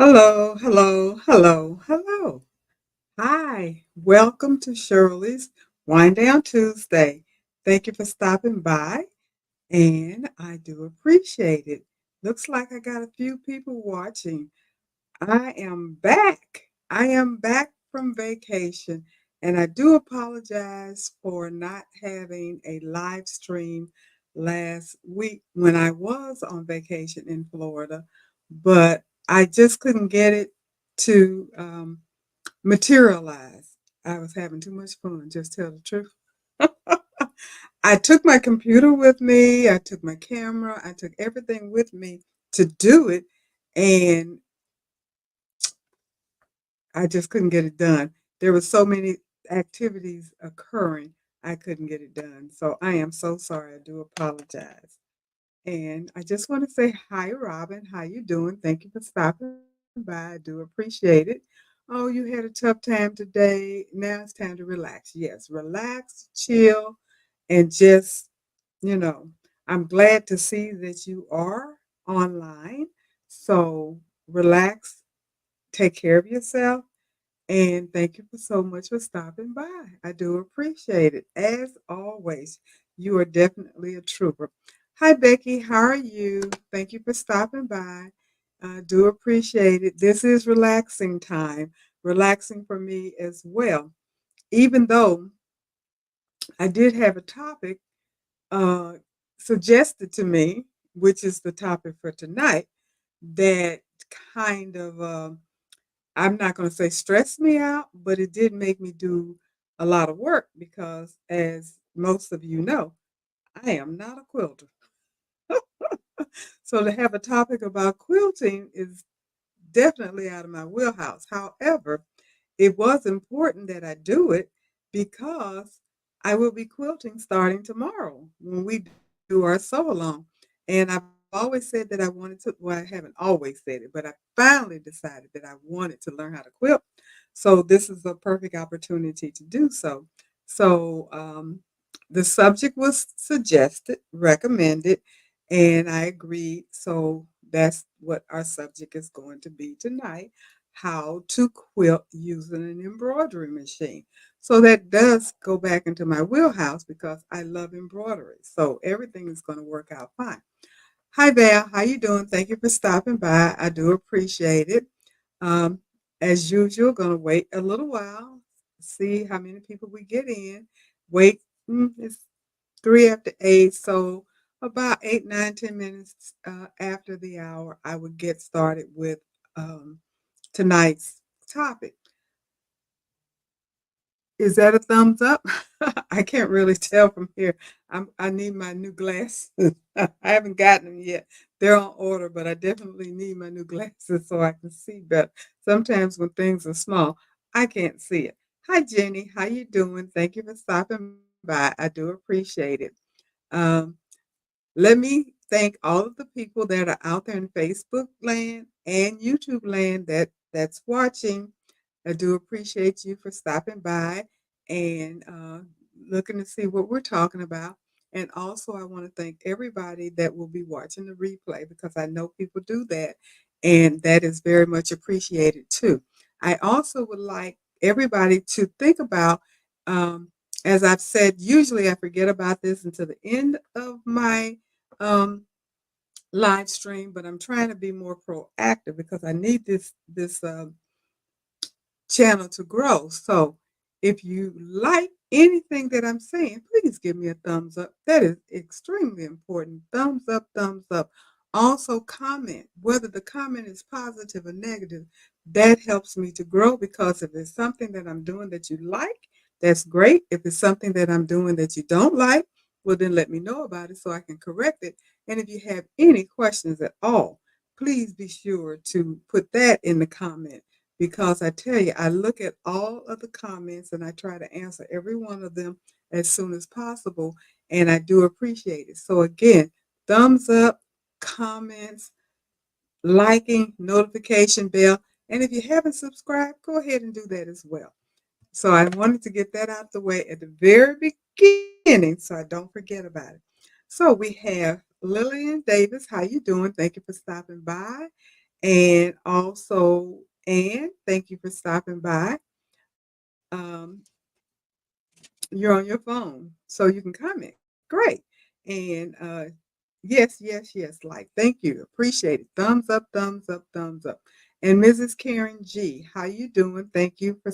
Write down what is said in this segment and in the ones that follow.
Hello, hello, hello, hello. Hi, welcome to Shirley's Wind Down Tuesday. Thank you for stopping by, and I do appreciate it. Looks like I got a few people watching. I am back. I am back from vacation, and I do apologize for not having a live stream last week when I was on vacation in Florida, but I just couldn't get it to materialize. I was having too much fun, just tell the truth. I took my computer with me, I took my camera, I took everything with me to do it, and I just couldn't get it done. There were so many activities occurring, I couldn't get it done. So I am so sorry. I do apologize. And I just want to say hi, Robin. How you doing? Thank you for stopping by. I do appreciate it. Oh, you had a tough time today. Now it's time to relax. Yes, relax, chill, and just, you know, I'm glad to see that you are online. So relax, take care of yourself, and thank you for so much for stopping by. I do appreciate it. As always, you are definitely a trooper. Hi, Becky. How are you? Thank you for stopping by. I do appreciate it. This is relaxing time, relaxing for me as well. Even though I did have a topic uh, suggested to me, which is the topic for tonight, that kind of I'm not going to say stress me out, but it did make me do a lot of work because, as most of you know, I am not a quilter. So to have a topic about quilting is definitely out of my wheelhouse. However, it was important that I do it because I will be quilting starting tomorrow when we do our sew along. And I've always said that I wanted to, well, I haven't always said it, but I finally decided that I wanted to learn how to quilt. So this is a perfect opportunity to do so. So the subject was suggested, recommended, and I agreed. So that's what our subject is going to be tonight: how to quilt using an embroidery machine. So that does go back into my wheelhouse because I love embroidery. So everything is going to work out fine. Hi Val, how you doing? Thank you for stopping by. I do appreciate it. Um, as usual, going to wait a little while, see how many people we get in. Wait, it's 3 after 8, so about 8, 9, 10 minutes after the hour, I would get started with um, tonight's topic. Is that a thumbs up? I can't really tell from here. I need my new glasses. I haven't gotten them yet. They're on order, but I definitely need my new glasses so I can see better. Sometimes when things are small, I can't see it. Hi, Jenny. How you doing? Thank you for stopping by. I do appreciate it. Um, Let me thank all of the people that are out there in Facebook land and YouTube land that's watching. I do appreciate you for stopping by and looking to see what we're talking about. And also, I want to thank everybody that will be watching the replay because I know people do that, and that is very much appreciated too. I also would like everybody to think about, um, as I've said, usually I forget about this until the end of my um, live stream, but I'm trying to be more proactive because I need this channel to grow. So if you like anything that I'm saying, please give me a thumbs up. That is extremely important. Thumbs up, thumbs up. Also comment, whether the comment is positive or negative, that helps me to grow because if it's something that I'm doing that you like, that's great. If it's something that I'm doing that you don't like, well, then let me know about it so I can correct it. And if you have any questions at all, please be sure to put that in the comment because I tell you, I look at all of the comments and I try to answer every one of them as soon as possible. And I do appreciate it. So, again, thumbs up, comments, liking, notification bell. And if you haven't subscribed, go ahead and do that as well. So I wanted to get that out the way at the very beginning so I don't forget about it. So we have Lillian Davis. How you doing? Thank you for stopping by. And also, and thank you for stopping by. Um, you're on your phone, so you can comment. Great. And yes, yes, yes. Like, thank you. Appreciate it. Thumbs up, thumbs up, thumbs up. And Mrs. Karen G, how you doing? Thank you for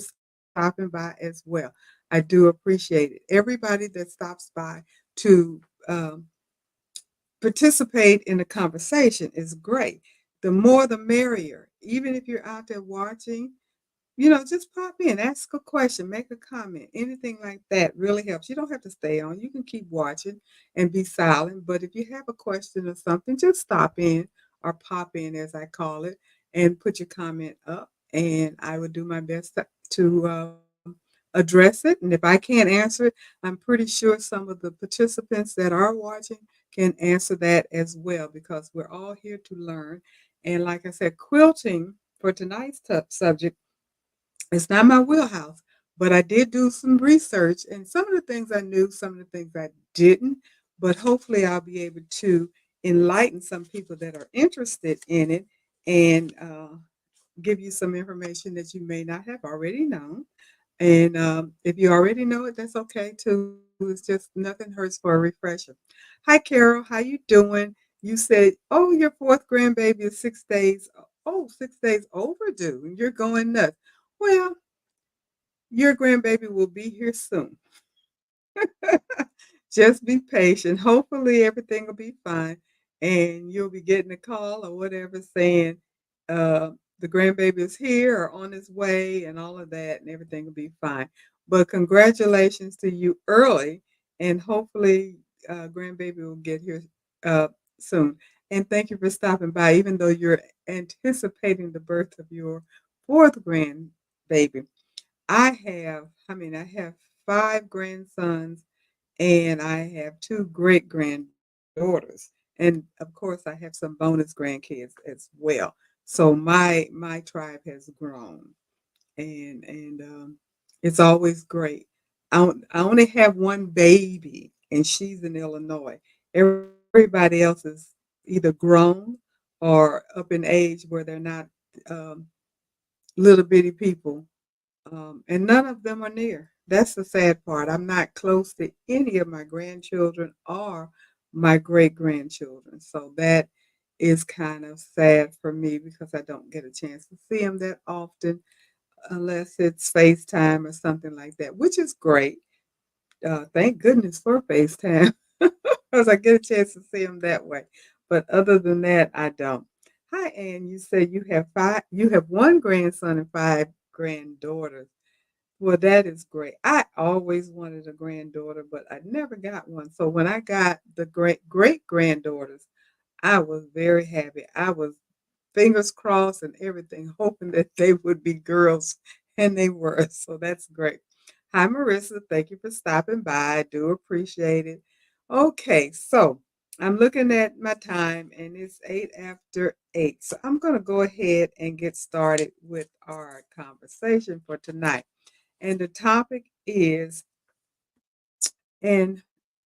stopping by as well. I do appreciate it. Everybody that stops by to participate in the conversation is great. The more the merrier. Even if you're out there watching, just pop in, ask a question, make a comment, anything like that really helps. You don't have to stay on. You can keep watching and be silent. But if you have a question or something, just stop in or pop in, as I call it, and put your comment up. And I will do my best to address it. And if I can't answer it, I'm pretty sure some of the participants that are watching can answer that as well because we're all here to learn. And like I said, quilting for tonight's subject, it's not my wheelhouse, but I did do some research, and some of the things I knew, some of the things I didn't. But hopefully, I'll be able to enlighten some people that are interested in it and give you some information that you may not have already known. And if you already know it, that's okay too. It's just nothing hurts for a refresher. Hi, Carol. How you doing? You said, "Oh, your fourth grandbaby is 6 days. Oh, 6 days overdue, and you're going nuts." Well, your grandbaby will be here soon. Just be patient. Hopefully, everything will be fine, and you'll be getting a call or whatever saying the grandbaby is here or on his way, and all of that, and everything will be fine. But congratulations to you early, and hopefully, grandbaby will get here uh, soon. And thank you for stopping by, even though you're anticipating the birth of your fourth grandbaby. I have 5 grandsons and I have 2 great-granddaughters, and, of course, I have some bonus grandkids as well. So my tribe has grown, and it's always great. I only have 1 baby, and she's in Illinois. Everybody else is either grown or up in age where they're not, um, little bitty people and none of them are near. That's the sad part. I'm not close to any of my grandchildren or my great grandchildren. So that is kind of sad for me because I don't get a chance to see them that often unless it's FaceTime or something like that, which is great. Thank goodness for FaceTime because I get a chance to see them that way. But other than that, I don't. Hi, Ann. You said you have 5. You have 1 grandson and 5 granddaughters. Well, that is great. I always wanted a granddaughter, but I never got one. So when I got the great granddaughters, I was very happy. I was fingers crossed and everything, hoping that they would be girls, and they were. So that's great. Hi, Marissa. Thank you for stopping by. I do appreciate it. Okay, so I'm looking at my time, and it's 8 after 8. So I'm going to go ahead and get started with our conversation for tonight. And the topic is, and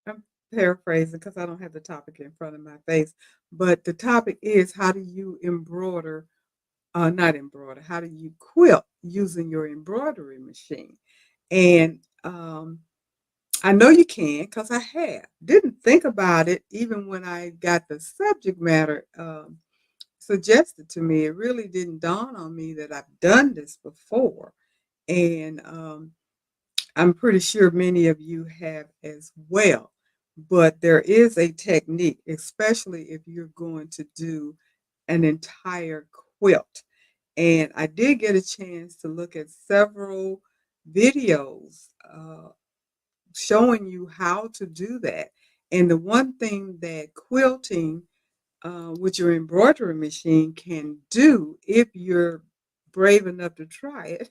I'm paraphrasing because I don't have the topic in front of my face, but the topic is how do you embroider, not embroider, how do you quilt using your embroidery machine? And I know you can because I have. Didn't think about it even when I got the subject matter suggested to me. It really didn't dawn on me that I've done this before. And I'm pretty sure many of you have as well. But there is a technique, especially if you're going to do an entire quilt. And I did get a chance to look at several videos showing you how to do that. And the one thing that quilting with your embroidery machine can do, if you're brave enough to try it,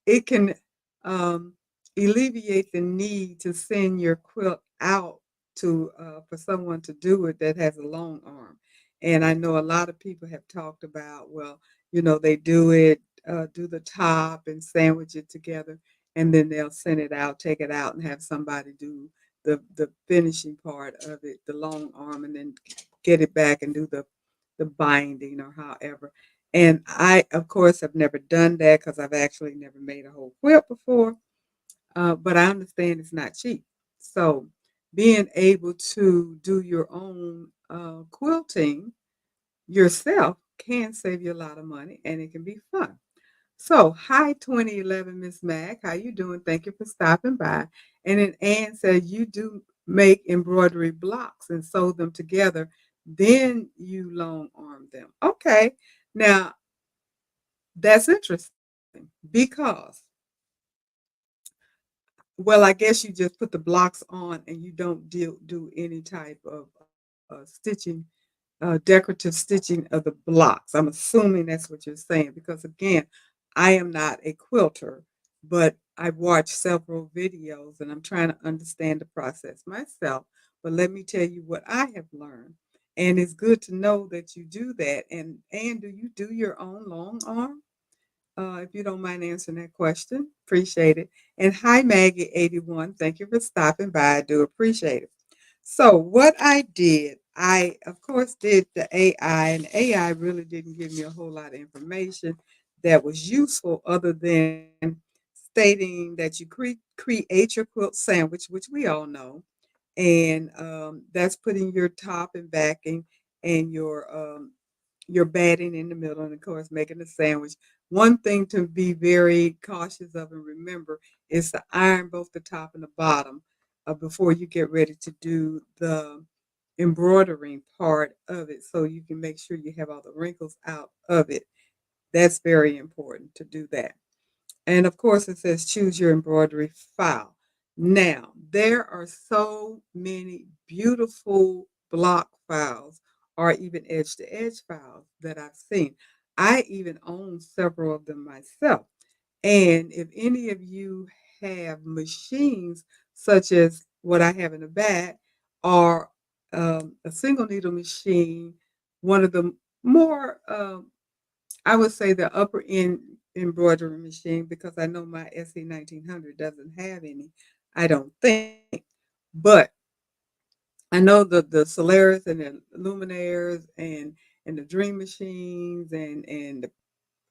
it can um, alleviate the need to send your quilt out to for someone to do it that has a long arm. And I know a lot of people have talked about, well, they do it, do the top and sandwich it together, and then they'll send it out, take it out, and have somebody do the finishing part of it, the long arm, and then get it back and do the binding or however. And I, of course, have never done that because I've actually never made a whole quilt before. But I understand it's not cheap. So being able to do your own quilting yourself can save you a lot of money and it can be fun. So, hi 2011 Miss Mac, how you doing? Thank you for stopping by. And then Ann said you do make embroidery blocks and sew them together, then you long arm them. Okay, now that's interesting because, well, I guess you just put the blocks on and you don't do any type of stitching, decorative stitching of the blocks. I'm assuming that's what you're saying because, again, I am not a quilter, but I've watched several videos and I'm trying to understand the process myself. But let me tell you what I have learned. And it's good to know that you do that. And do you do your own long arm? If you don't mind answering that question, appreciate it. And hi, Maggie81. Thank you for stopping by. I do appreciate it. So, what I did, I of course did the AI, and AI really didn't give me a whole lot of information that was useful other than stating that you create your quilt sandwich, which we all know, and that's putting your top and backing and your batting in the middle, and of course, making a sandwich. One thing to be very cautious of and remember is to iron both the top and the bottom before you get ready to do the embroidering part of it so you can make sure you have all the wrinkles out of it. That's very important to do that. And of course, it says choose your embroidery file. Now, there are so many beautiful block files or even edge to edge files that I've seen. I even own several of them myself. And if any of you have machines such as what I have in the back or a single needle machine, one of the more I would say the upper end embroidery machine because I know my SE 1900 doesn't have any. I don't think, but I know the Solaris and the Luminaires and the Dream machines and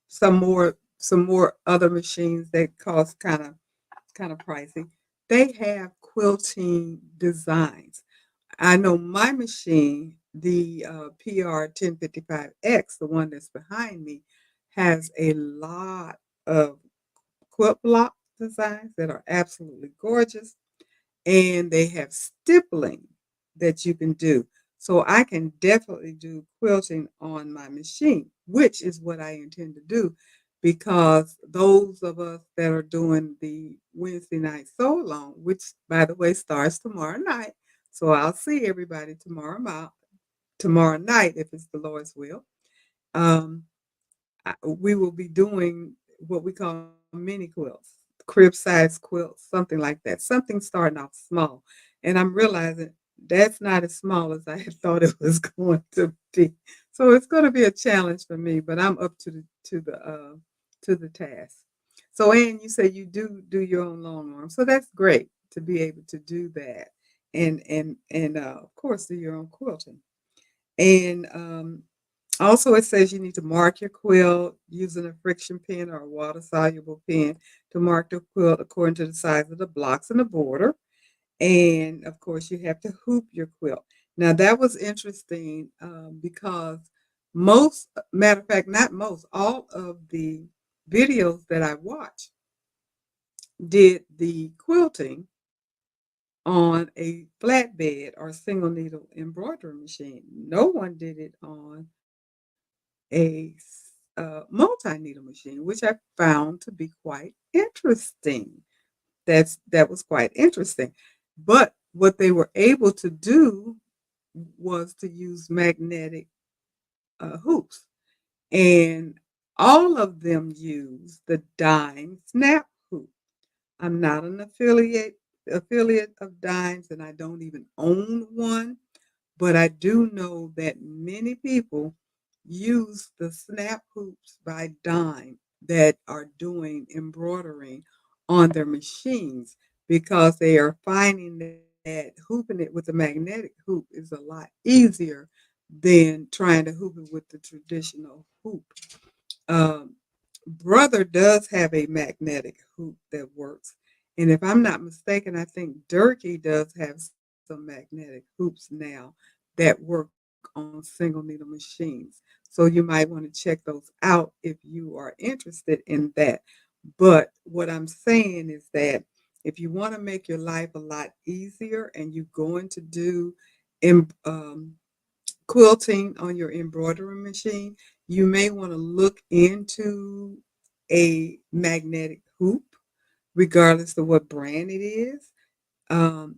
some more other machines that cost kind of pricey. They have quilting designs. I know my machine, the PR 1055X, the one that's behind me, has a lot of quilt block designs that are absolutely gorgeous, and they have stippling that you can do. So I can definitely do quilting on my machine, which is what I intend to do because those of us that are doing the Wednesday night sew along, which by the way starts tomorrow night. So I'll see everybody tomorrow night if it's the Lord's will. Um, we will be doing what we call mini quilts, crib size quilts, something like that, something starting off small. And I'm realizing that's not as small as I had thought it was going to be. So it's going to be a challenge for me, but I'm up to the task. So, Ann, you say you do your own long arm, so that's great to be able to do that, and of course do your own quilting. And also, it says you need to mark your quilt using a friction pen or a water soluble pen to mark the quilt according to the size of the blocks and the border. And of course, you have to hoop your quilt. Now, that was interesting because matter of fact, not most, all of the videos that I watched did the quilting on a flatbed or single needle embroidery machine. No one did it on a multi needle machine, which I found to be quite interesting. That was quite interesting. But what they were able to do was to use magnetic hoops, and all of them use the dime snap hoop. I'm not an affiliate of Dimes, and I don't even own one. But I do know that many people use the snap hoops by Dime that are doing embroidering on their machines because they are finding that hooping it with a magnetic hoop is a lot easier than trying to hoop it with the traditional hoop. Um, Brother does have a magnetic hoop that works. And if I'm not mistaken, I think Durkee does have some magnetic hoops now that work on single needle machines. So you might want to check those out if you are interested in that. But what I'm saying is that if you want to make your life a lot easier and you're going to do em- um, quilting on your embroidery machine, you may want to look into a magnetic hoop, regardless of what brand it is,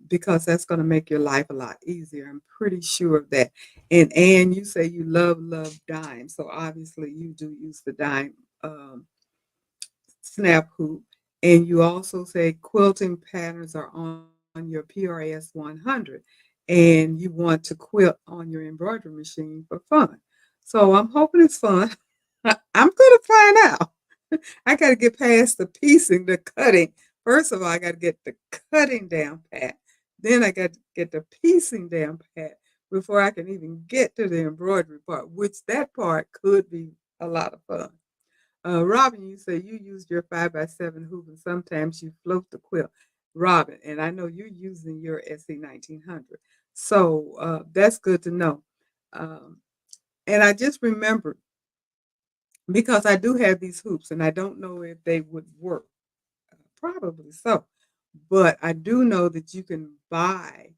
because that's going to make your life a lot easier. I'm pretty sure of that. And Anne, you say you love dime, so obviously you do use the dime snap hoop. And you also say quilting patterns are on your PRS 100 and you want to quilt on your embroidery machine for fun. So I'm hoping it's fun. I'm going to find out. I got to get past the piecing, the cutting. First of all, I got to get the cutting down pat. Then I got to get the piecing down pat before I can even get to the embroidery part, which that part could be a lot of fun. Robin, you say you used your 5x7 hoop and sometimes you float the quilt. Robin, and I know you're using your SE 1900. So that's good to know. Um, and I just remembered because I do have these hoops and I don't know if they would work. Probably so. But I do know that you can buy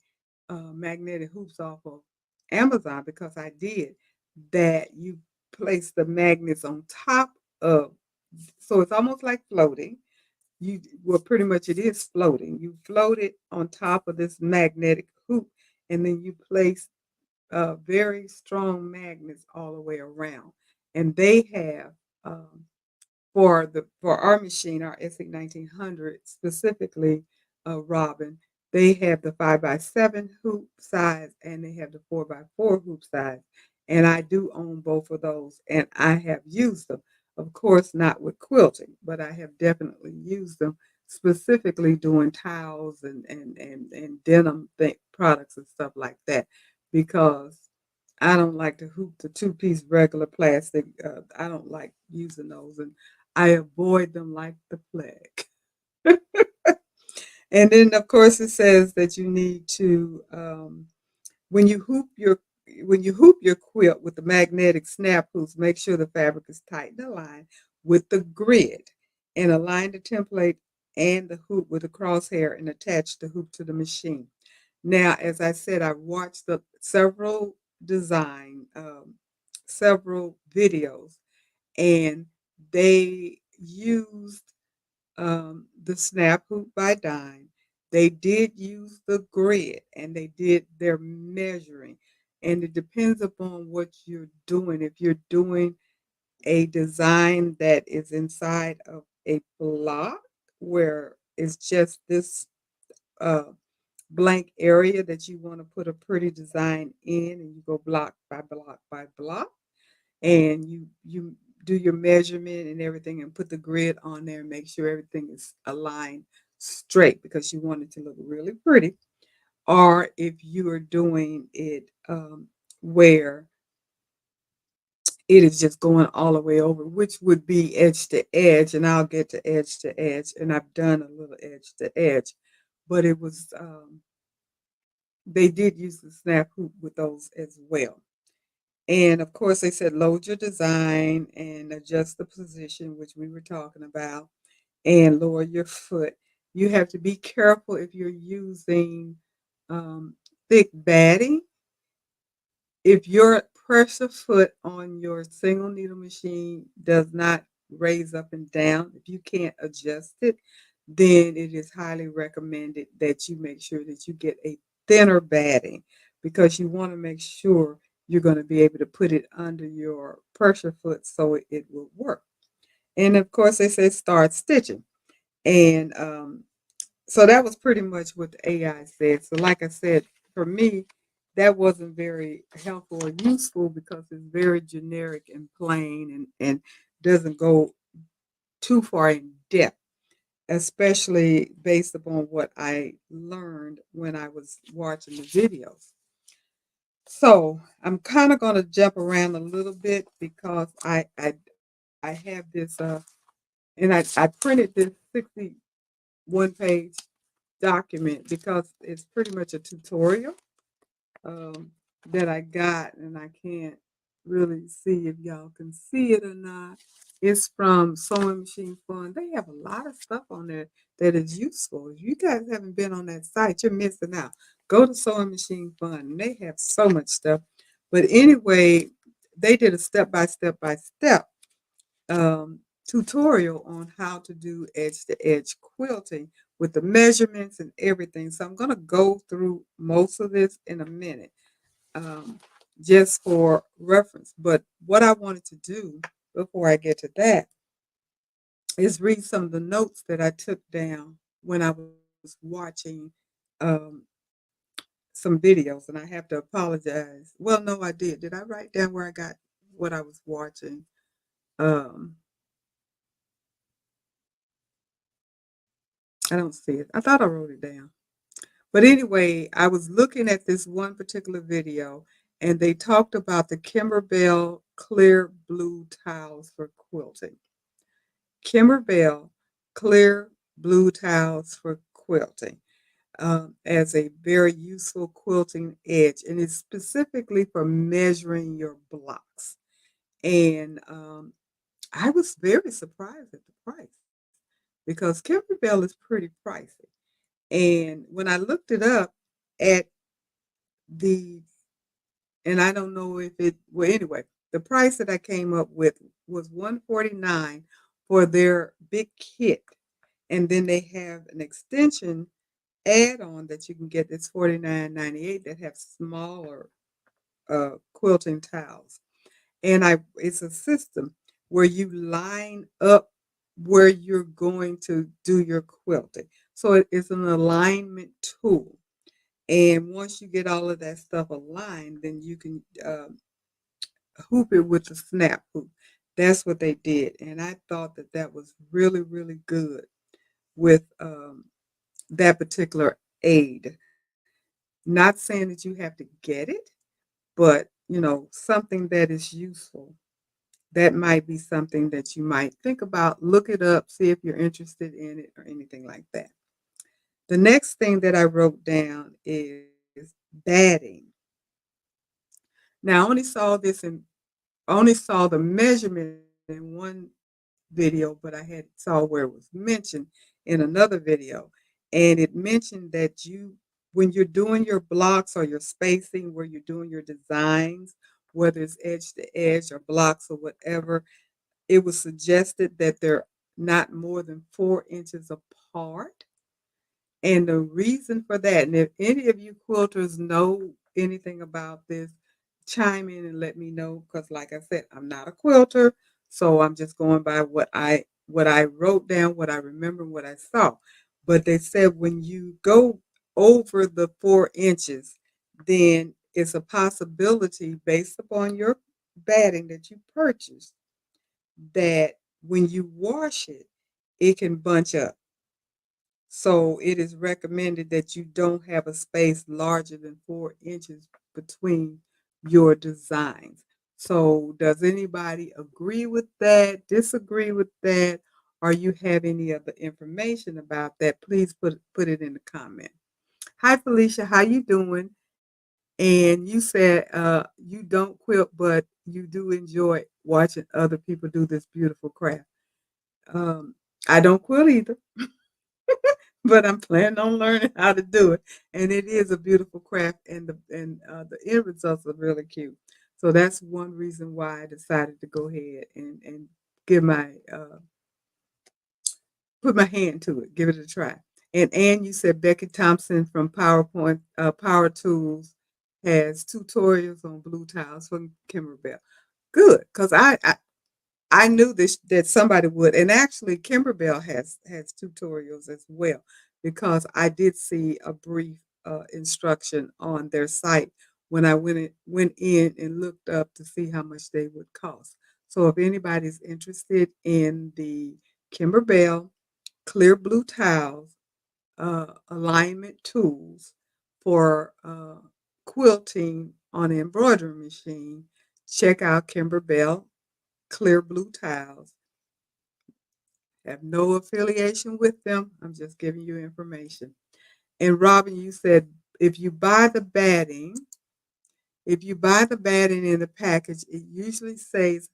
magnetic hoops off of Amazon because I did that. You place the magnets on top of, so it's almost like floating. Well, pretty much it is floating. You float it on top of this magnetic hoop, and then you place very strong magnets all the way around. And they have for our machine, our SE 1900 specifically, Robin, they have the 5x7 hoop size and they have the 4x4 hoop size. And I do own both of those and I have used them. Of course, not with quilting, but I have definitely used them specifically doing towels and denim products and stuff like that because I don't like to hoop the two-piece regular plastic. I don't like using those, and I avoid them like the plague. And then, of course, it says that you need to when you hoop your when you hoop your quilt with the magnetic snap hoops, make sure the fabric is tight and aligned with the grid, and align the template and the hoop with a crosshair and attach the hoop to the machine. Now, as I said, I watched several design, several videos, and they used the snap hoop by Dime. They did use the grid and they did their measuring. And it depends upon what you're doing. If you're doing a design that is inside of a block where it's just this uh, blank area that you want to put a pretty design in, and you go block by block by block, and you do your measurement and everything and put the grid on there and make sure everything is aligned straight because you want it to look really pretty. Or if you are doing it where it is just going all the way over, which would be edge to edge, and I'll get to edge, and I've done a little edge to edge, but it was they did use the snap hoop with those as well. And of course, they said load your design and adjust the position, which we were talking about, and lower your foot. You have to be careful if you're using um, thick batting. If your pressure foot on your single needle machine does not raise up and down, if you can't adjust it, then it is highly recommended that you make sure that you get a thinner batting because you want to make sure you're going to be able to put it under your pressure foot so it will work. And of course, they say start stitching. And so that was pretty much what the AI said. So, like I said, for me, that wasn't very helpful or useful because it's very generic and plain and doesn't go too far in depth, especially based upon what I learned when I was watching the videos. So I'm kind of going to jump around a little bit because I have this and I printed this 61 page document because it's pretty much a tutorial um, that I got, and I can't really see if y'all can see it or not. It's from Sewing Machine Fun. They have a lot of stuff on there that is useful. If you guys haven't been on that site, you're missing out. Go to Sewing Machine Fun, and they have so much stuff. But anyway, they did a step um, tutorial on how to do edge to edge quilting with the measurements and everything. So I'm going to go through most of this in a minute um, just for reference. But what I wanted to do before I get to that is read some of the notes that I took down when I was watching um, some videos, and I have to apologize. Well, no, I did. Did I write down where I got what I was watching? Um, I don't see it. I thought I wrote it down. But anyway, I was looking at this one particular video, and they talked about the Kimberbell clear blue tiles for quilting. Kimberbell clear blue tiles for quilting as a very useful quilting edge, and it's specifically for measuring your blocks. And I was very surprised at the price because Kimberbell is pretty pricey. And when I looked it up at the and I don't know if it well anyway, the price that I came up with was 149 for their big kit. And then they have an extension add-on that you can get that's 49.98 that have smaller quilting tiles. And I it's a system where you line up where you're going to do your quilting. So it's an alignment tool. And once you get all of that stuff aligned, then you can hoop it with the snap hoop. That's what they did. And I thought that that was really, really good with that particular aid. Not saying that you have to get it, but something that is useful. That might be something that you might think about. Look it up, see if you're interested in it or anything like that. The next thing that I wrote down is batting. Now, I only saw the measurement in one video, but I had saw where it was mentioned in another video, and it mentioned that when you're doing your blocks or your spacing, where you're doing your designs, whether it's edge to edge or blocks or whatever, it was suggested that they're not more than 4 inches apart. And the reason for that, and if any of you quilters know anything about this, chime in and let me know. Because like I said, I'm not a quilter, so I'm just going by what I wrote down, what I remember, what I saw. But they said when you go over the 4 inches, then it's a possibility based upon your batting that you purchased that when you wash it, it can bunch up. So it is recommended that you don't have a space larger than 4 inches between your designs. So does anybody agree with that, disagree with that, or you have any other information about that? Please put it in the comment. Hi Felicia, how you doing? And you said you don't quilt, but you do enjoy watching other people do this beautiful craft. Um, I don't quilt either. But I'm planning on learning how to do it, and it is a beautiful craft, and the end results are really cute. So that's one reason why I decided to go ahead and give my put my hand to it, give it a try. And you said Becky Thompson from PowerPoint Power Tools has tutorials on blue tiles from Kimberbell. Good, because I knew this that somebody would, and actually Kimberbell has tutorials as well because I did see a brief instruction on their site when I went in and looked up to see how much they would cost. So if anybody's interested in the Kimberbell clear blue tiles alignment tools for quilting on an embroidery machine, check out Kimberbell Clear Blue Tiles. Have no affiliation with them. I'm just giving you information. And Robin, you said if you buy the batting, if you buy the batting in the package, it usually says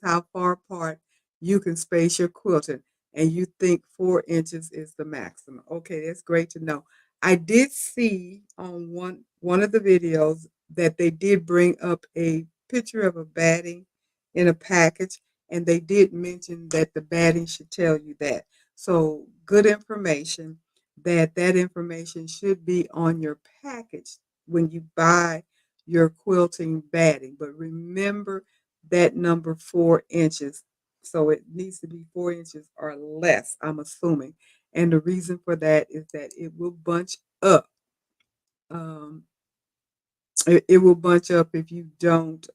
how far apart you can space your quilting, and you think 4 inches is the maximum. Okay, that's great to know. I did see on one of the videos that they did bring up a picture of a batting in a package, and they did mention that the batting should tell you that. So good information that information should be on your package when you buy your quilting batting. But remember that number 4 inches. So it needs to be 4 inches or less, I'm assuming. And the reason for that is that it will bunch up. Um, it will bunch up if you don't,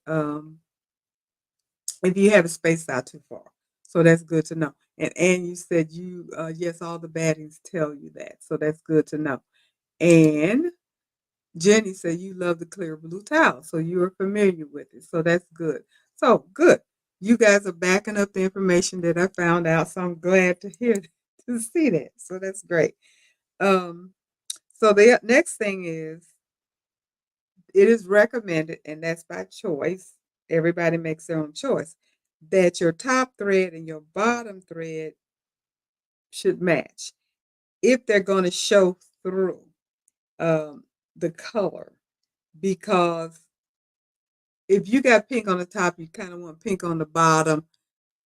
if you have it spaced out too far. So that's good to know. And you said yes, all the battings tell you that. So that's good to know. And Jenny said you love the clear blue towel, so you are familiar with it. So that's good. So good. You guys are backing up the information that I found out. So I'm glad to hear to see that. So that's great. Um, so the next thing is it is recommended, and that's by choice. Everybody makes their own choice. That your top thread and your bottom thread should match if they're going to show through um, the color, because if you got pink on the top, you kind of want pink on the bottom.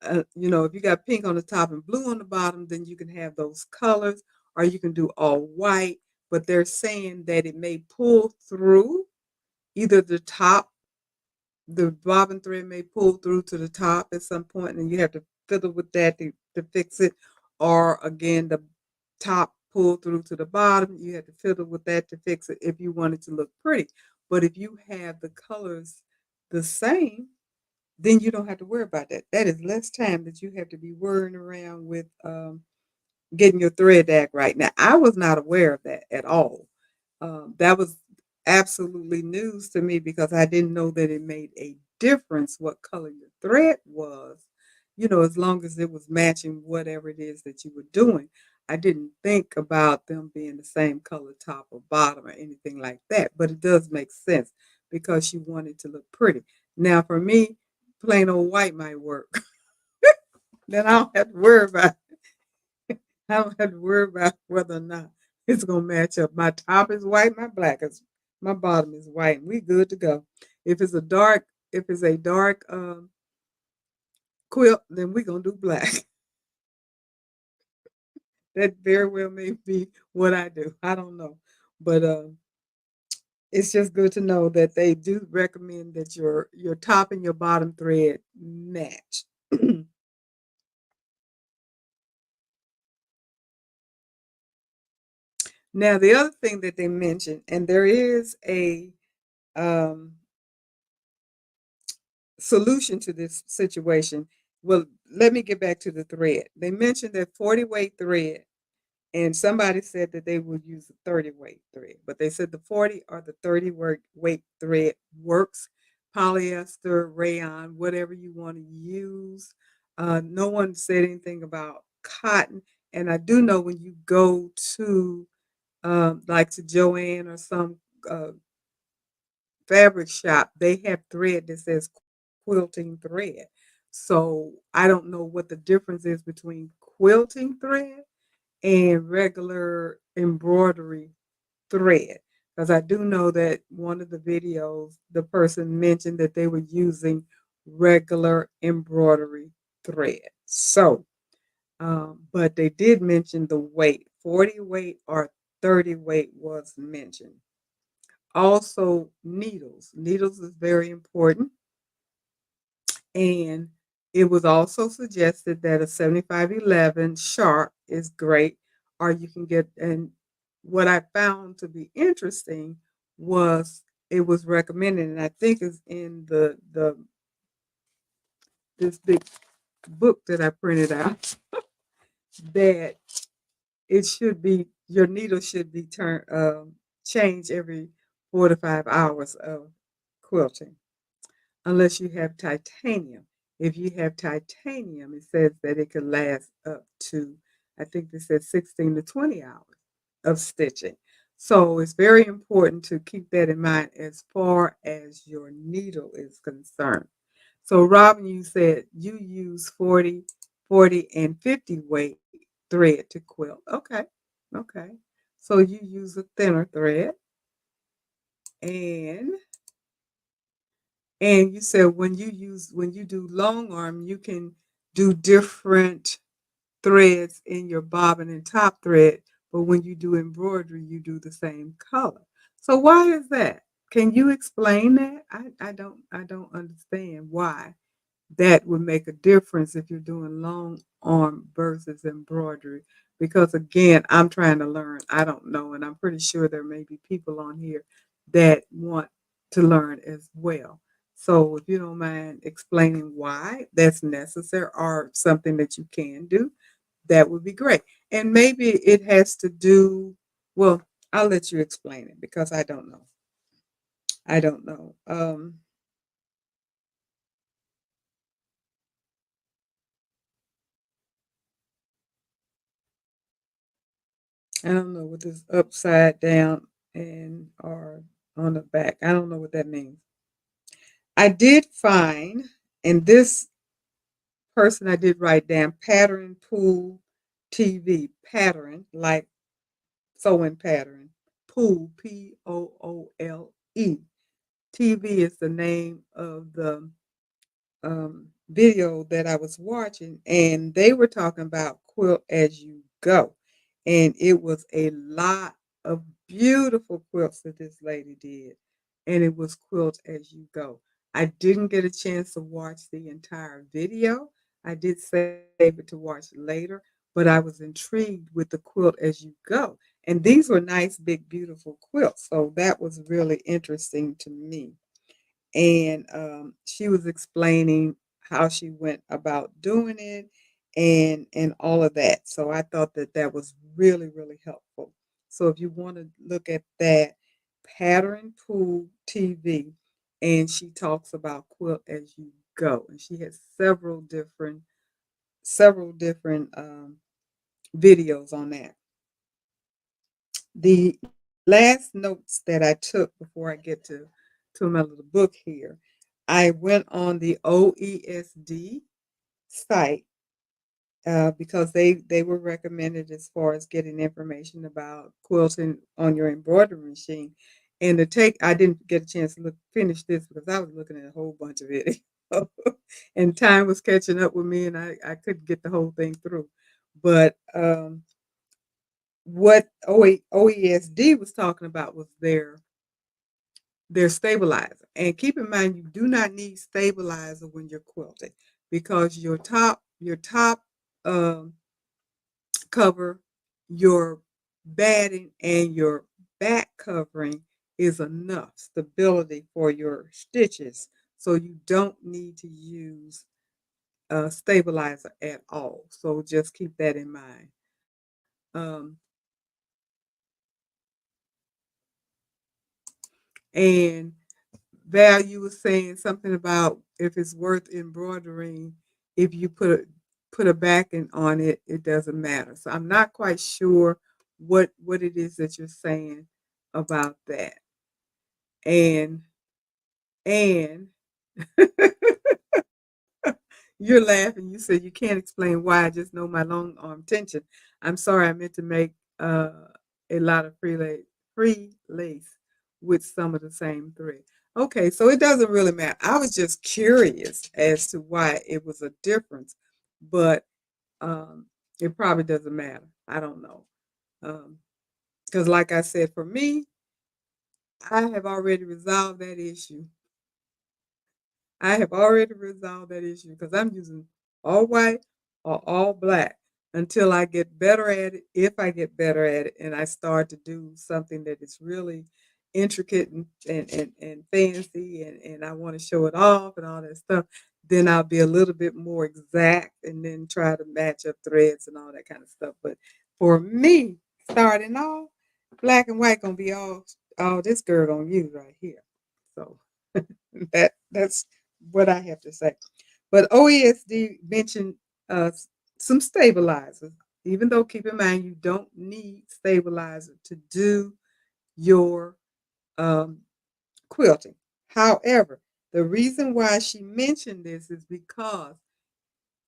If you got pink on the top and blue on the bottom, then you can have those colors, or you can do all white. But they're saying that it may pull through either the bobbin thread may pull through to the top at some point, and you have to fiddle with that to fix it. Or again, the top pull through to the bottom, you have to fiddle with that to fix it if you want it to look pretty. But if you have the colors the same, then you don't have to worry about that. That is less time that you have to be worrying around with getting your thread act right. Now, I was not aware of that at all. That was absolutely news to me because I didn't know that it made a difference what color your thread was, as long as it was matching whatever it is that you were doing. I didn't think about them being the same color top or bottom or anything like that, but it does make sense because you want it to look pretty. Now, for me, plain old white might work. Then I don't have to worry about I don't have to worry about whether or not it's gonna match up. My top is white, my bottom is white, and we good to go. If it's a dark quilt, then we gonna do black. That very well may be what I do. I don't know, but it's just good to know that they do recommend that your top and your bottom thread match. Now, the other thing that they mentioned, and there is a um, solution to this situation. Well, let me get back to the thread. They mentioned that 40 weight thread, and somebody said that they would use a 30 weight thread, but they said the 40 or the 30 weight thread works. Polyester, rayon, whatever you want to use. No one said anything about cotton. And I do know when you go to like to Joann or some uh, fabric shop, they have thread that says quilting thread. So I don't know what the difference is between quilting thread and regular embroidery thread. Because I do know that one of the videos, the person mentioned that they were using regular embroidery thread. So, but they did mention the weight, 40 weight or 30 weight was mentioned. Also, needles. Needles is very important. And it was also suggested that a 7511 sharp is great, or you can get, and what I found to be interesting was it was recommended, and I think is in the this big book that I printed out, that it should be your needle should be changed every 4 to 5 hours of quilting unless you have titanium. If you have titanium, it says that it could last up to, I think this says 16 to 20 hours of stitching. So it's very important to keep that in mind as far as your needle is concerned. So Robin, you said you use 40, 40, and 50 weight thread to quilt. Okay. Okay. So you use a thinner thread and and you said when you do long arm, you can do different threads in your bobbin and top thread, but when you do embroidery, you do the same color. So why is that? Can you explain that? I don't understand why that would make a difference if you're doing long arm versus embroidery. Because again, I'm trying to learn. I don't know, and I'm pretty sure there may be people on here that want to learn as well. So if you don't mind explaining why that's necessary or something that you can do, that would be great. And maybe it has to do, well, I'll let you explain it because I don't know. I don't know. I don't know what this upside down and or on the back. I don't know what that means. I did find, and this person I did write down pattern pool TV pattern like sewing pattern pool POOLE. TV is the name of the video that I was watching, and they were talking about quilt as you go. And it was a lot of beautiful quilts that this lady did. And it was quilt as you go. I didn't get a chance to watch the entire video. I did save it to watch later, but I was intrigued with the quilt as you go. And these were nice, big, beautiful quilts. So that was really interesting to me and she was explaining how she went about doing it and all of that. So I thought that that was really really helpful. So if you want to look at that pattern pool TV, and she talks about quilt as you go, and she has several different videos on that. The last notes that I took before I get to my little book here, I went on the OESD site because they were recommended as far as getting information about quilting on your embroidery machine. And to take, I didn't get a chance to finish this because I was looking at a whole bunch of it, and time was catching up with me, and I couldn't get the whole thing through. But what OESD was talking about was their stabilizer. And keep in mind, you do not need stabilizer when you're quilting because your top um, cover, your batting, and your back covering is enough stability for your stitches. So you don't need to use a stabilizer at all. So just keep that in mind. Um, and Val, you were saying something about if it's worth embroidering, if you put a backing on it, it doesn't matter. So I'm not quite sure what it is that you're saying about that. And and you're laughing. You said you can't explain why. I just know my long arm tension. I'm sorry. I meant to make a lot of free lace with some of the same thread. Okay, so it doesn't really matter. I was just curious as to why it was a difference, but um, it probably doesn't matter. I don't know. Because, like I said, for me, I have already resolved that issue. I have already resolved that issue because I'm using all white or all black until I get better at it. If I get better at it and I start to do something that is really intricate and fancy and I want to show it off and all that stuff, then I'll be a little bit more exact and then try to match up threads and all that kind of stuff. But for me, starting off, black and white gonna be all this girl gonna use right here. So That's what I have to say. But OESD mentioned some stabilizers, even though keep in mind you don't need stabilizer to do your um, quilting. However, the reason why she mentioned this is because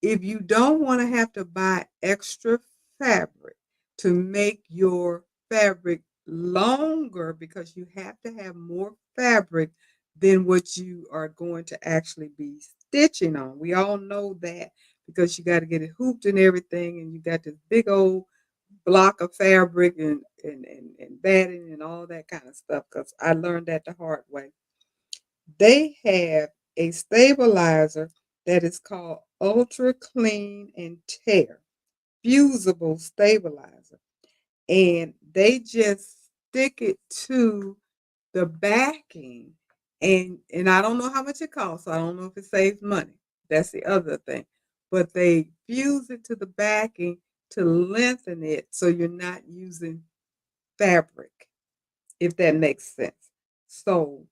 if you don't want to have to buy extra fabric to make your fabric longer, because you have to have more fabric than what you are going to actually be stitching on. We all know that because you got to get it hooped and everything, and you got this big old block of fabric and batting and all that kind of stuff, because I learned that the hard way. They have a stabilizer that is called Ultra Clean and Tear Fusible Stabilizer. And they just stick it to the backing. And I don't know how much it costs. So I don't know if it saves money. That's the other thing. But they fuse it to the backing to lengthen it so you're not using fabric, if that makes sense. So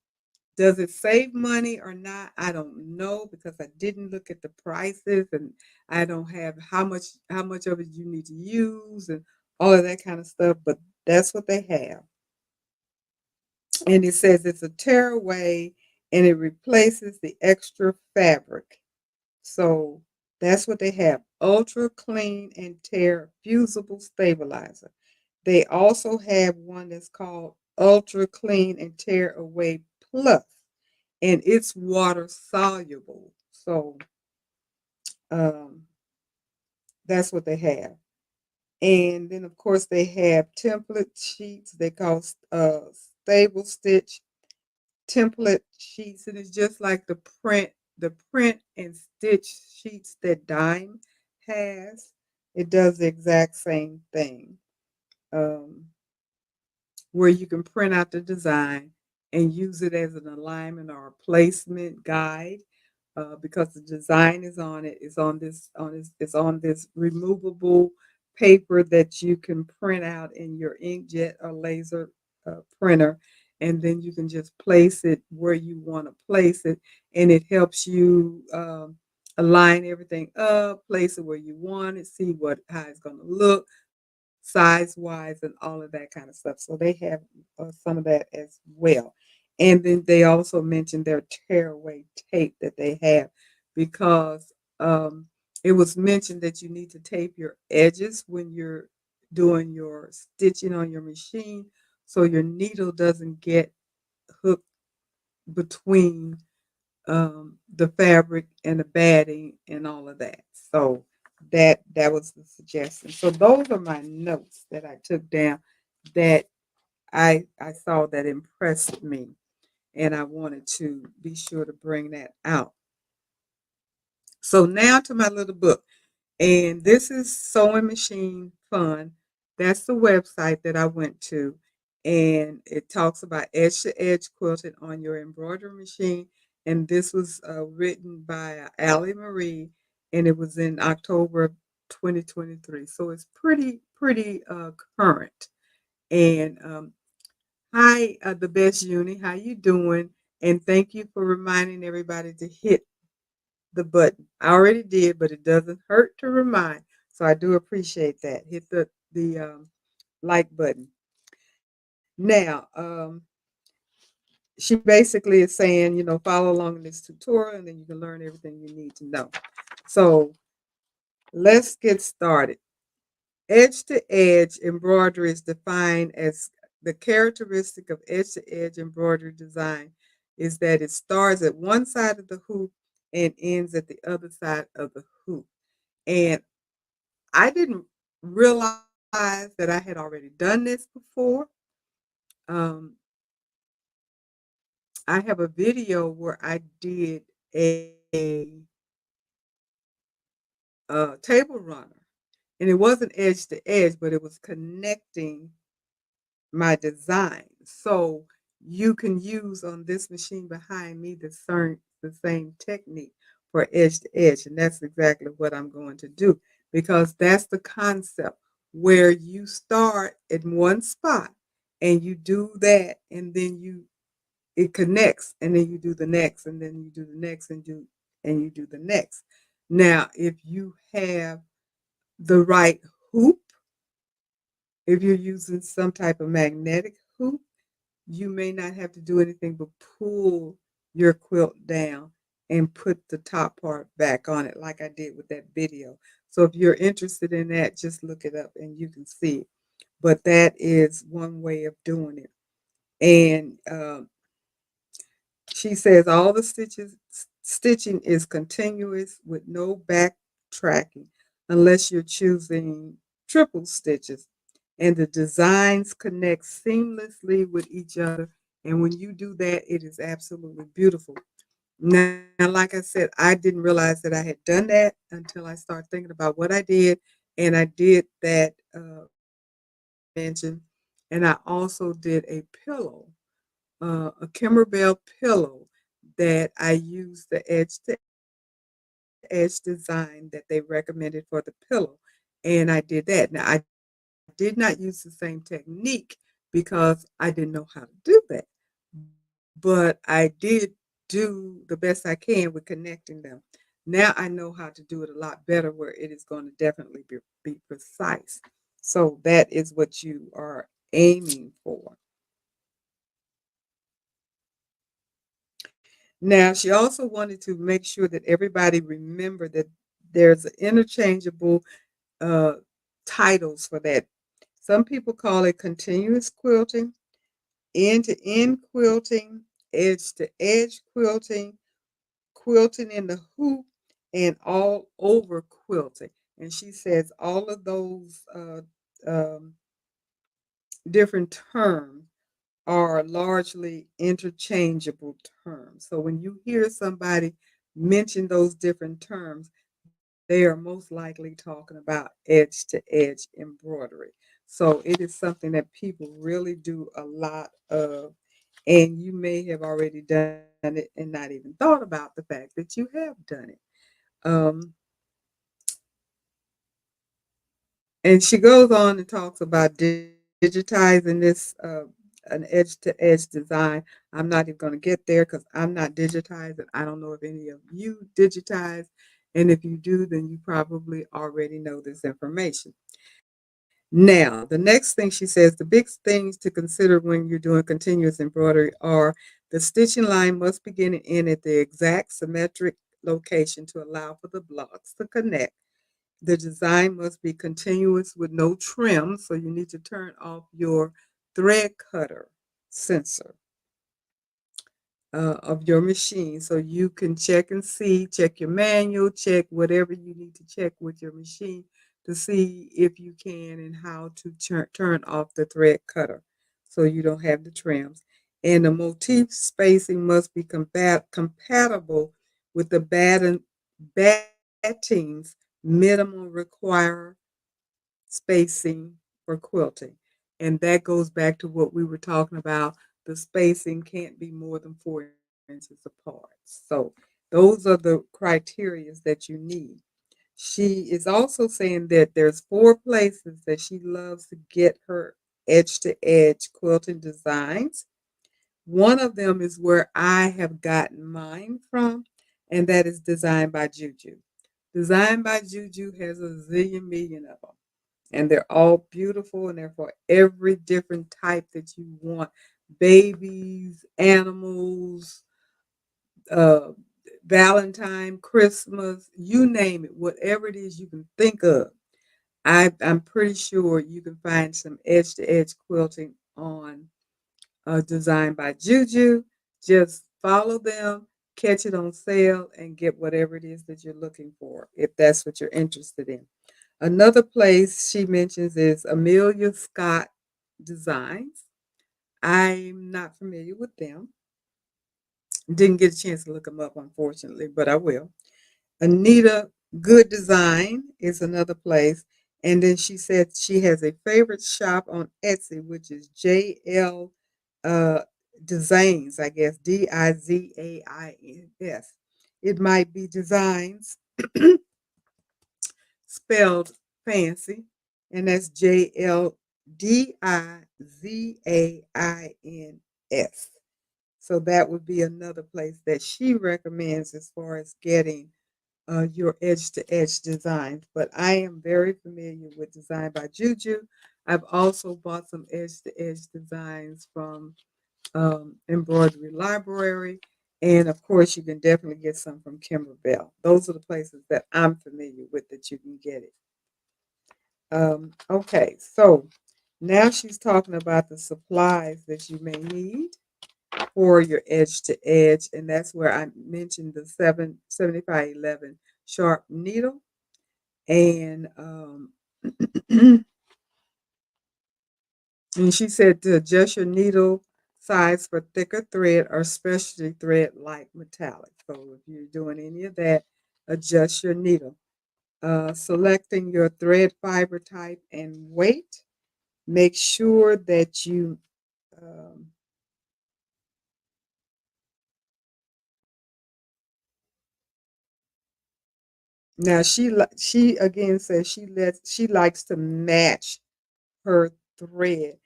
does it save money or not? I don't know because I didn't look at the prices, and I don't have how much of it you need to use and all of that kind of stuff, but that's what they have. And it says it's a tearaway and it replaces the extra fabric. So that's what they have. Ultra clean and tear fusible stabilizer. They also have one that's called Ultra Clean and Tear Away Plus, and it's water soluble. So um, that's what they have. And then, of course, they have template sheets. They call stable stitch template sheets, and it's just like the print and stitch sheets that Dime has. It does the exact same thing. Um, where you can print out the design and use it as an alignment or a placement guide, because the design is on it. It's on this removable paper that you can print out in your inkjet or laser printer, and then you can just place it where you want to place it, and it helps you align everything up, place it where you want it, see what how it's going to look size wise and all of that kind of stuff. So they have some of that as well. And then they also mentioned their tearaway tape that they have, because it was mentioned that you need to tape your edges when you're doing your stitching on your machine so your needle doesn't get hooked between the fabric and the batting and all of that. So that was the suggestion. So those are my notes that I took down that I saw that impressed me, and I wanted to be sure to bring that out. So now to my little book. And this is Sewing Machine Fun. That's the website that I went to. And it talks about edge to edge quilting on your embroidery machine. And this was written by Allie Marie, and it was in October of 2023. So it's pretty current. And hi, the best uni. How you doing? And thank you for reminding everybody to hit the button. I already did, but it doesn't hurt to remind. So I do appreciate that. Hit the like button. Now, she basically is saying, follow along in this tutorial, and then you can learn everything you need to know. So let's get started. Edge to edge embroidery is defined as the characteristic of edge to edge embroidery design is that it starts at one side of the hoop and ends at the other side of the hoop. And I didn't realize that I had already done this before. Um, I have a video where I did a table runner, and it wasn't edge to edge, but it was connecting my design. So you can use on this machine behind me the same technique for edge to edge. And that's exactly what I'm going to do, because that's the concept where you start in one spot and you do that, and then you it connects, and then you do the next, and then you do the next, and you do the next. Now, if you have the right hoop, if you're using some type of magnetic hoop, you may not have to do anything but pull your quilt down and put the top part back on it, like I did with that video. So if you're interested in that, just look it up and you can see it. But that is one way of doing it. And she says all the stitching is continuous with no backtracking unless you're choosing triple stitches. And the designs connect seamlessly with each other. And when you do that, it is absolutely beautiful. Now, like I said, I didn't realize that I had done that until I started thinking about what I did. And I did that mention. And I also did a pillow, a Kimmerbell pillow that I used the edge to edge design that they recommended for the pillow. And I did that. Now, I did not use the same technique because I didn't know how to do that. But I did do the best I can with connecting them. Now I know how to do it a lot better where it is going to definitely be precise. So that is what you are aiming for. Now, she also wanted to make sure that everybody remember that there's interchangeable uh, titles for that. Some people call it continuous quilting, end-to-end quilting, edge-to-edge quilting, quilting in the hoop, and all over quilting. And she says all of those um, different terms are largely interchangeable terms. So when you hear somebody mention those different terms, they are most likely talking about edge to edge embroidery. So it is something that people really do a lot of, and you may have already done it and not even thought about the fact that you have done it. Um, And she goes on and talks about digitizing this an edge to edge design. I'm not even going to get there because I'm not digitizing. I don't know if any of you digitize. And if you do, then you probably already know this information. Now, the next thing she says, the big things to consider when you're doing continuous embroidery are the stitching line must begin and end at the exact symmetric location to allow for the blocks to connect. The design must be continuous with no trim, so you need to turn off your thread cutter sensor of your machine so you can check and see, check your manual, check whatever you need to check with your machine to see if you can and how to turn off the thread cutter so you don't have the trims. And the motif spacing must be compatible with the batting's minimum require spacing for quilting. And that goes back to what we were talking about. The spacing can't be more than 4 inches apart. So those are the criteria that you need. She is also saying that there's 4 places that she loves to get her edge to edge quilting designs. One of them is where I have gotten mine from, and that is Designed by Juju. Designed by Juju has a zillion million of them, and they're all beautiful, and they're for every different type that you want: babies, animals, uh, Valentine, Christmas, you name it, whatever it is you can think of. I'm pretty sure you can find some edge to edge quilting on Designed by Juju. Just follow them, catch it on sale, and get whatever it is that you're looking for if that's what you're interested in. Another place she mentions is Amelia Scott Designs. I'm not familiar with them. Didn't get a chance to look them up, unfortunately, but I will. Anita Good Design is another place. And then she said she has a favorite shop on Etsy, which is JL uh, Designs, I guess, Dizains. It might be designs spelled fancy, and that's JLDIZAINS. So that would be another place that she recommends as far as getting your edge to edge designs. But I am very familiar with Design by Juju. I've also bought some edge to edge designs from Embroidery Library. And of course, you can definitely get some from Kimberbell. Those are the places that I'm familiar with that you can get it. Okay, so now she's talking about the supplies that you may need for your edge to edge, and that's where I mentioned the 77511 sharp needle, and and she said to adjust your needle size for thicker thread or specialty thread like metallic. So if you're doing any of that, adjust your needle. Selecting your thread fiber type and weight. Make sure that you um, now she again says she likes to match her thread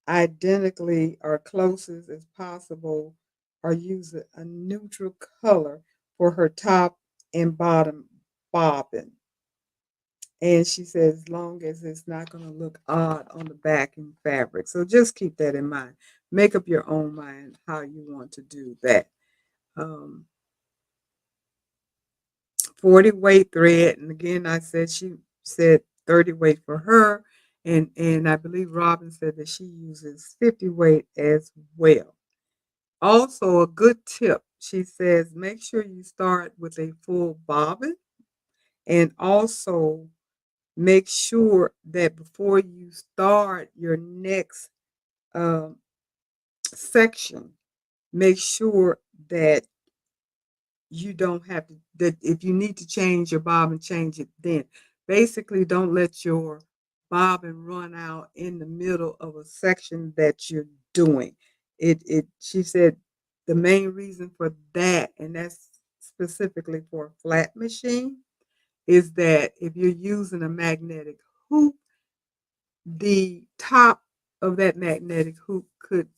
identically or closest as possible, or use a neutral color for her top and bottom bobbin. And she says, as long as it's not going to look odd on the backing fabric. So just keep that in mind. Make up your own mind how you want to do that. Um, 40 weight thread. And again, I said she said 30 weight for her. And I believe Robin said that she uses 50 weight as well. Also, a good tip, she says, make sure you start with a full bobbin, and also make sure that before you start your next um, section, make sure that you don't have to, that if you need to change your bobbin, change it then. Basically, don't let your bobbin run out in the middle of a section that you're doing. She said the main reason for that, and that's specifically for a flat machine, is that if you're using a magnetic hoop, the top of that magnetic hoop could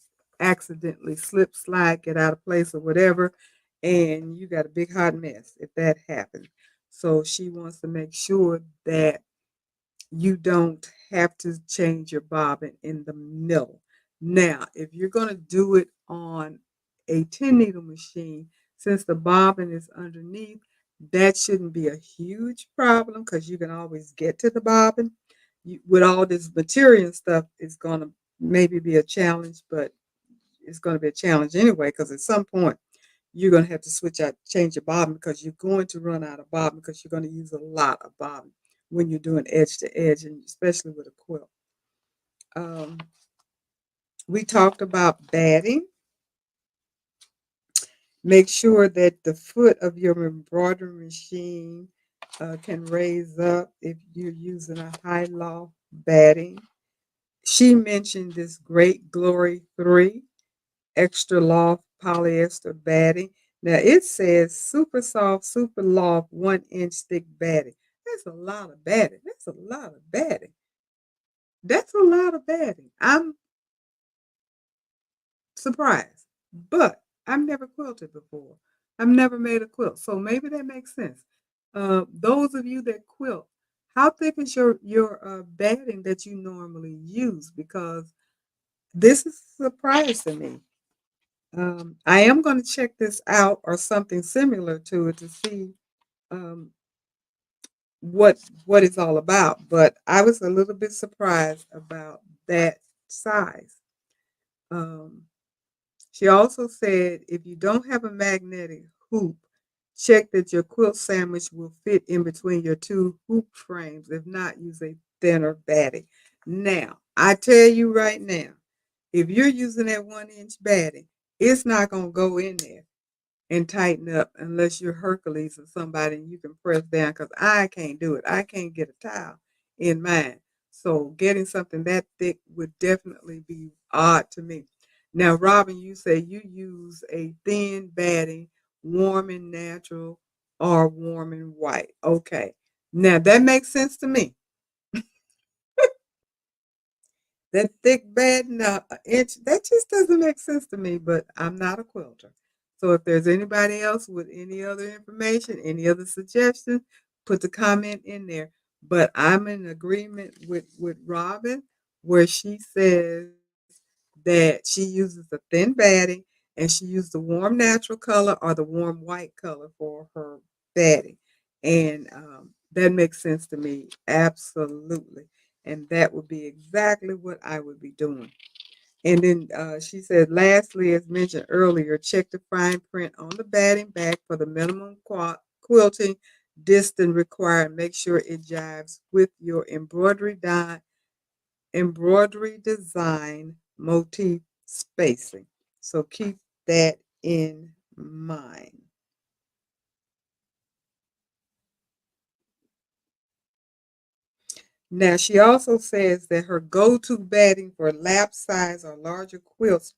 accidentally slip, slide, get out of place, or whatever, and you got a big hot mess if that happens. So she wants to make sure that you don't have to change your bobbin in the middle. Now, if you're going to do it on a 10 needle machine, since the bobbin is underneath, that shouldn't be a huge problem because you can always get to the bobbin. With all this material and stuff, it's going to maybe be a challenge, but it's going to be a challenge anyway because at some point you're going to have to switch out, change your bobbin because you're going to run out of bobbin because you're going to use a lot of bobbin when you're doing edge to edge, and especially with a quilt. Um, we talked about batting. Make sure that the foot of your embroidery machine can raise up if you're using a high loft batting. She mentioned this Great Glory 3 extra loft polyester batting. Now it says super soft, super loft, 1 inch thick batting. That's a lot of batting. That's a lot of batting. That's a lot of batting. I'm surprised, but I've never quilted before. I've never made a quilt, so maybe that makes sense. Those of you that quilt, how thick is your batting that you normally use? Because this is a surprise to me. I am going to check this out or something similar to it to see um, what it's all about. But I was a little bit surprised about that size. Um, she also said if you don't have a magnetic hoop, check that your quilt sandwich will fit in between your two hoop frames. If not, use a thinner batting. Now, I tell you right now, if you're using that 1 inch batting, it's not going to go in there and tighten up unless you're Hercules or somebody and you can press down, because I can't do it. I can't get a towel in mine. So getting something that thick would definitely be odd to me. Now, Robin, you say you use a thin batting, warm and natural or warm and white. Okay. Now that makes sense to me. that thick batting, an inch, that just doesn't make sense to me, but I'm not a quilter. So if there's anybody else with any other information, any other suggestions, put the comment in there. But I'm in agreement with Robin where she says that she uses the thin batting and she used the warm natural color or the warm white color for her batting. And that makes sense to me, absolutely. And that would be exactly what I would be doing. And then she said, lastly, as mentioned earlier, check the fine print on the batting back for the minimum quilting distance required. Make sure it jives with your embroidery design motif spacing. So keep that in mind. Now, she also says that her go-to batting for lap size or larger quilts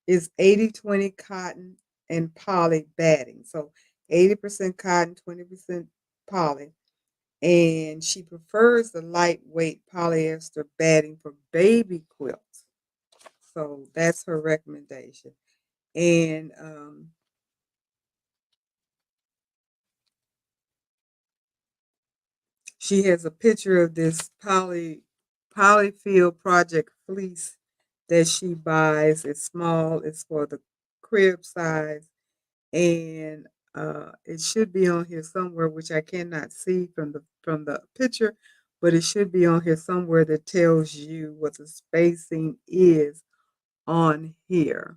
is 80-20 cotton and poly batting. So 80% cotton, 20% poly. And she prefers the lightweight polyester batting for baby quilts. So that's her recommendation. And she has a picture of this polyfield project fleece that she buys. It's small. It's for the crib size, and it should be on here somewhere, which I cannot see from the picture, but it should be on here somewhere that tells you what the spacing is on here.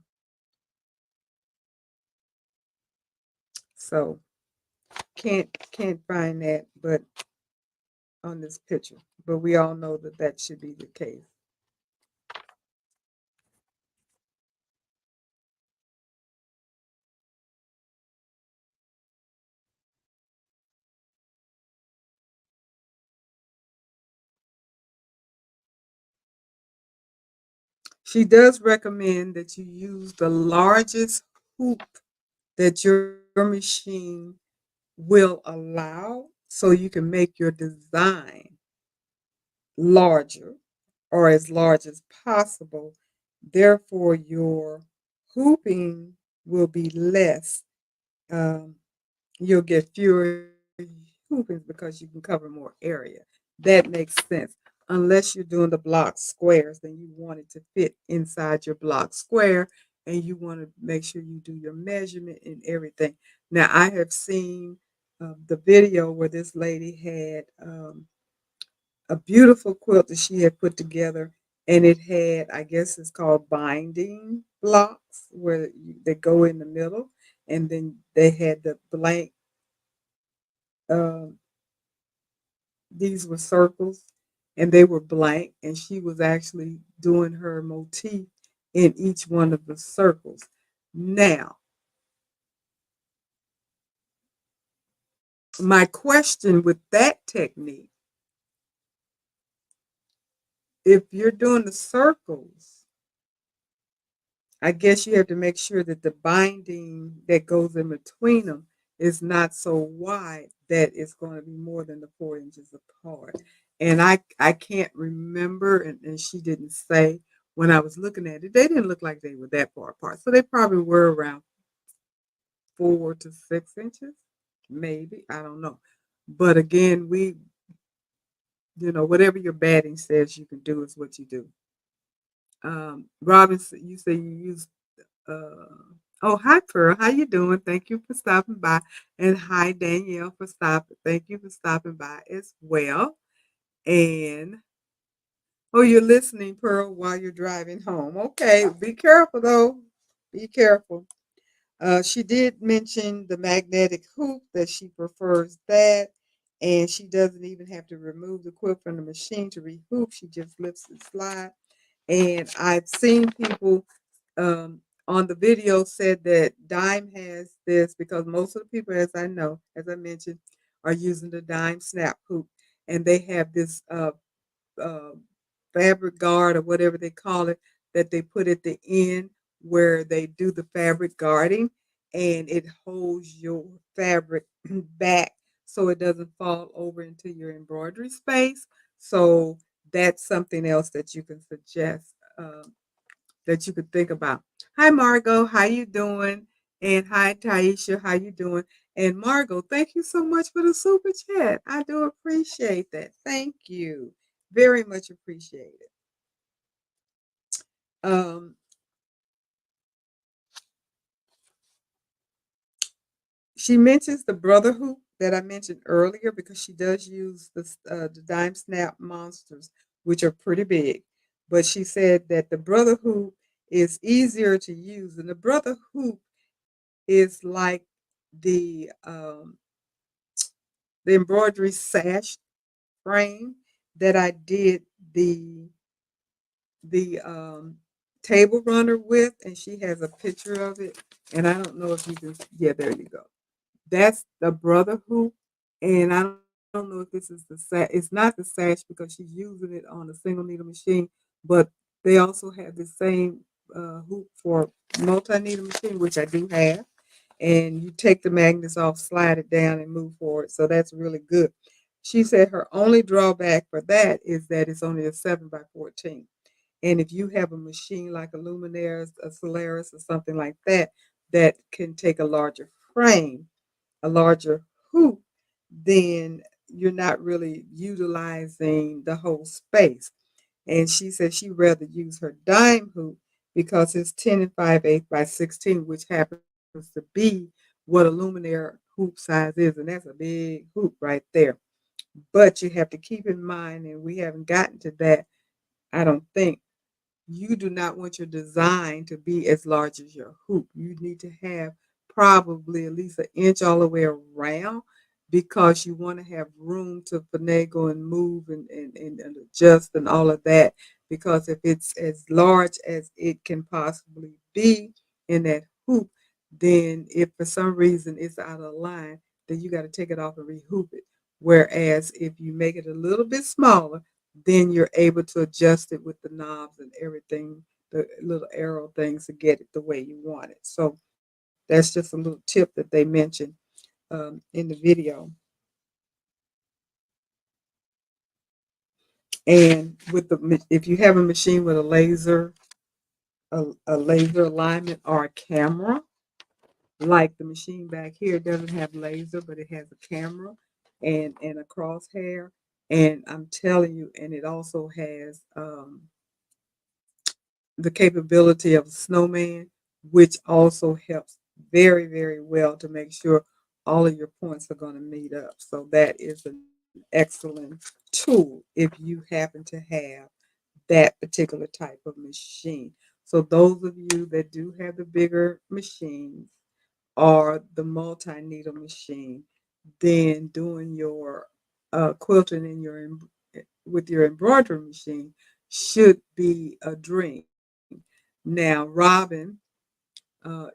So can't find that, but on this picture. But we all know that that should be the case. She does recommend that you use the largest hoop that your machine will allow so you can make your design larger or as large as possible. Therefore, your hooping will be less. Um, you'll get fewer hoopings because you can cover more area. That makes sense. Unless you're doing the block squares, then you want it to fit inside your block square and you want to make sure you do your measurement and everything. Now, I have seen the video where this lady had a beautiful quilt that she had put together, and it had, I guess it's called binding blocks, where they go in the middle, and then they had the blank. Um, these were circles, and they were blank, and she was actually doing her motif in each one of the circles. Now, my question with that technique, if you're doing the circles, I guess you have to make sure that the binding that goes in between them is not so wide that it's going to be more than the 4 inches apart. And I can't remember, and she didn't say when I was looking at it, they didn't look like they were that far apart. So they probably were around 4 to 6 inches, maybe. I don't know. But again, whatever your batting says you can do is what you do. Robinson, you say you use uh, oh, hi, Pearl. How you doing? Thank you for stopping by. And hi, Danielle, for stopping. Thank you for stopping by as well. And oh, you're listening, Pearl, while you're driving home. Okay, be careful though. Be careful. She did mention the magnetic hoop that she prefers that, and she doesn't even have to remove the quilt from the machine to rehoop. She just lifts and slide. And I've seen people on the video said that Dime has this because most of the people, as I know, as I mentioned, are using the Dime snap hoop, and they have this uh, fabric guard or whatever they call it that they put at the end where they do the fabric guarding, and it holds your fabric back so it doesn't fall over into your embroidery space. So that's something else that you can suggest, that you could think about. Hi, Margot. How you doing? And hi, Taisha. How you doing? And Margot, thank you so much for the super chat. I do appreciate that. Thank you. Very much appreciate it. Um, she mentions the brother hoop that I mentioned earlier because she does use the dime snap monsters, which are pretty big. But she said that the brother hoop is easier to use, and the brother hoop is like the um, the embroidery sash frame that I did the table runner with, and she has a picture of it. And I don't know if you can. Yeah, there you go. That's the brother hoop, and I don't know if this is the sash. It's not the sash because she's using it on a single needle machine, but they also have the same hoop for multi needle machine, which I do have. And you take the magnets off, slide it down, and move forward. So that's really good. She said her only drawback for that is that it's only a 7 by 14. And if you have a machine like a Luminaires, a Solaris, or something like that, that can take a larger frame, a larger hoop, then you're not really utilizing the whole space. And she said she'd rather use her dime hoop because it's 10 and 5/8 by 16, which happens to be what a luminaire hoop size is. And that's a big hoop right there. But you have to keep in mind, and we haven't gotten to that, I don't think, you do not want your design to be as large as your hoop. You need to have probably at least an inch all the way around because you want to have room to finagle and move and adjust and all of that. Because if it's as large as it can possibly be in that hoop, then if for some reason it's out of line, then you got to take it off and rehoop it. Whereas if you make it a little bit smaller, then you're able to adjust it with the knobs and everything, the little arrow things to get it the way you want it. So that's just a little tip that they mentioned in the video. And with if you have a machine with a laser alignment or a camera, like the machine back here doesn't have laser, but it has a camera and a crosshair. And I'm telling you, and it also has the capability of a snowman, which also helps very, very well to make sure all of your points are going to meet up. So that is an excellent tool if you happen to have that particular type of machine. So those of you that do have the bigger machines or the multi-needle machine, then doing your quilting in with your embroidery machine should be a dream. Now, Robin,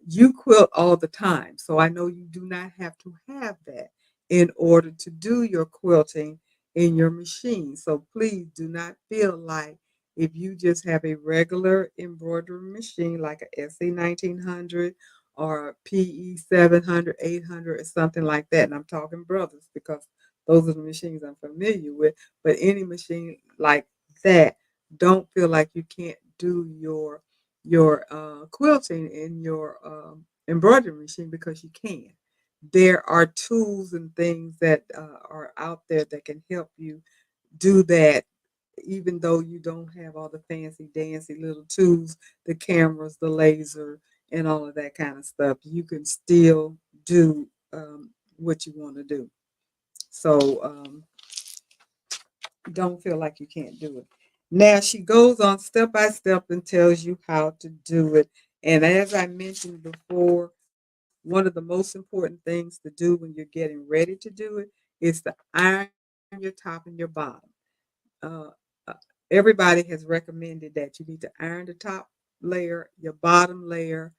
you quilt all the time, so I know you do not have to have that in order to do your quilting in your machine. So please do not feel like if you just have a regular embroidery machine like a SE 1900 or a PE 700, 800, or something like that. And I'm talking brothers because those are the machines I'm familiar with. But any machine like that, don't feel like you can't do your quilting in your embroidery machine because you can. There are tools and things that are out there that can help you do that, even though you don't have all the fancy dancy little tools, the cameras, the laser, and all of that kind of stuff. You can still do what you want to do. So don't feel like you can't do it. Now she goes on step by step and tells you how to do it. And as I mentioned before, one of the most important things to do when you're getting ready to do it is to iron your top and your bottom. Uh, uh, Everybody has recommended that you need to iron the top layer, your bottom layer,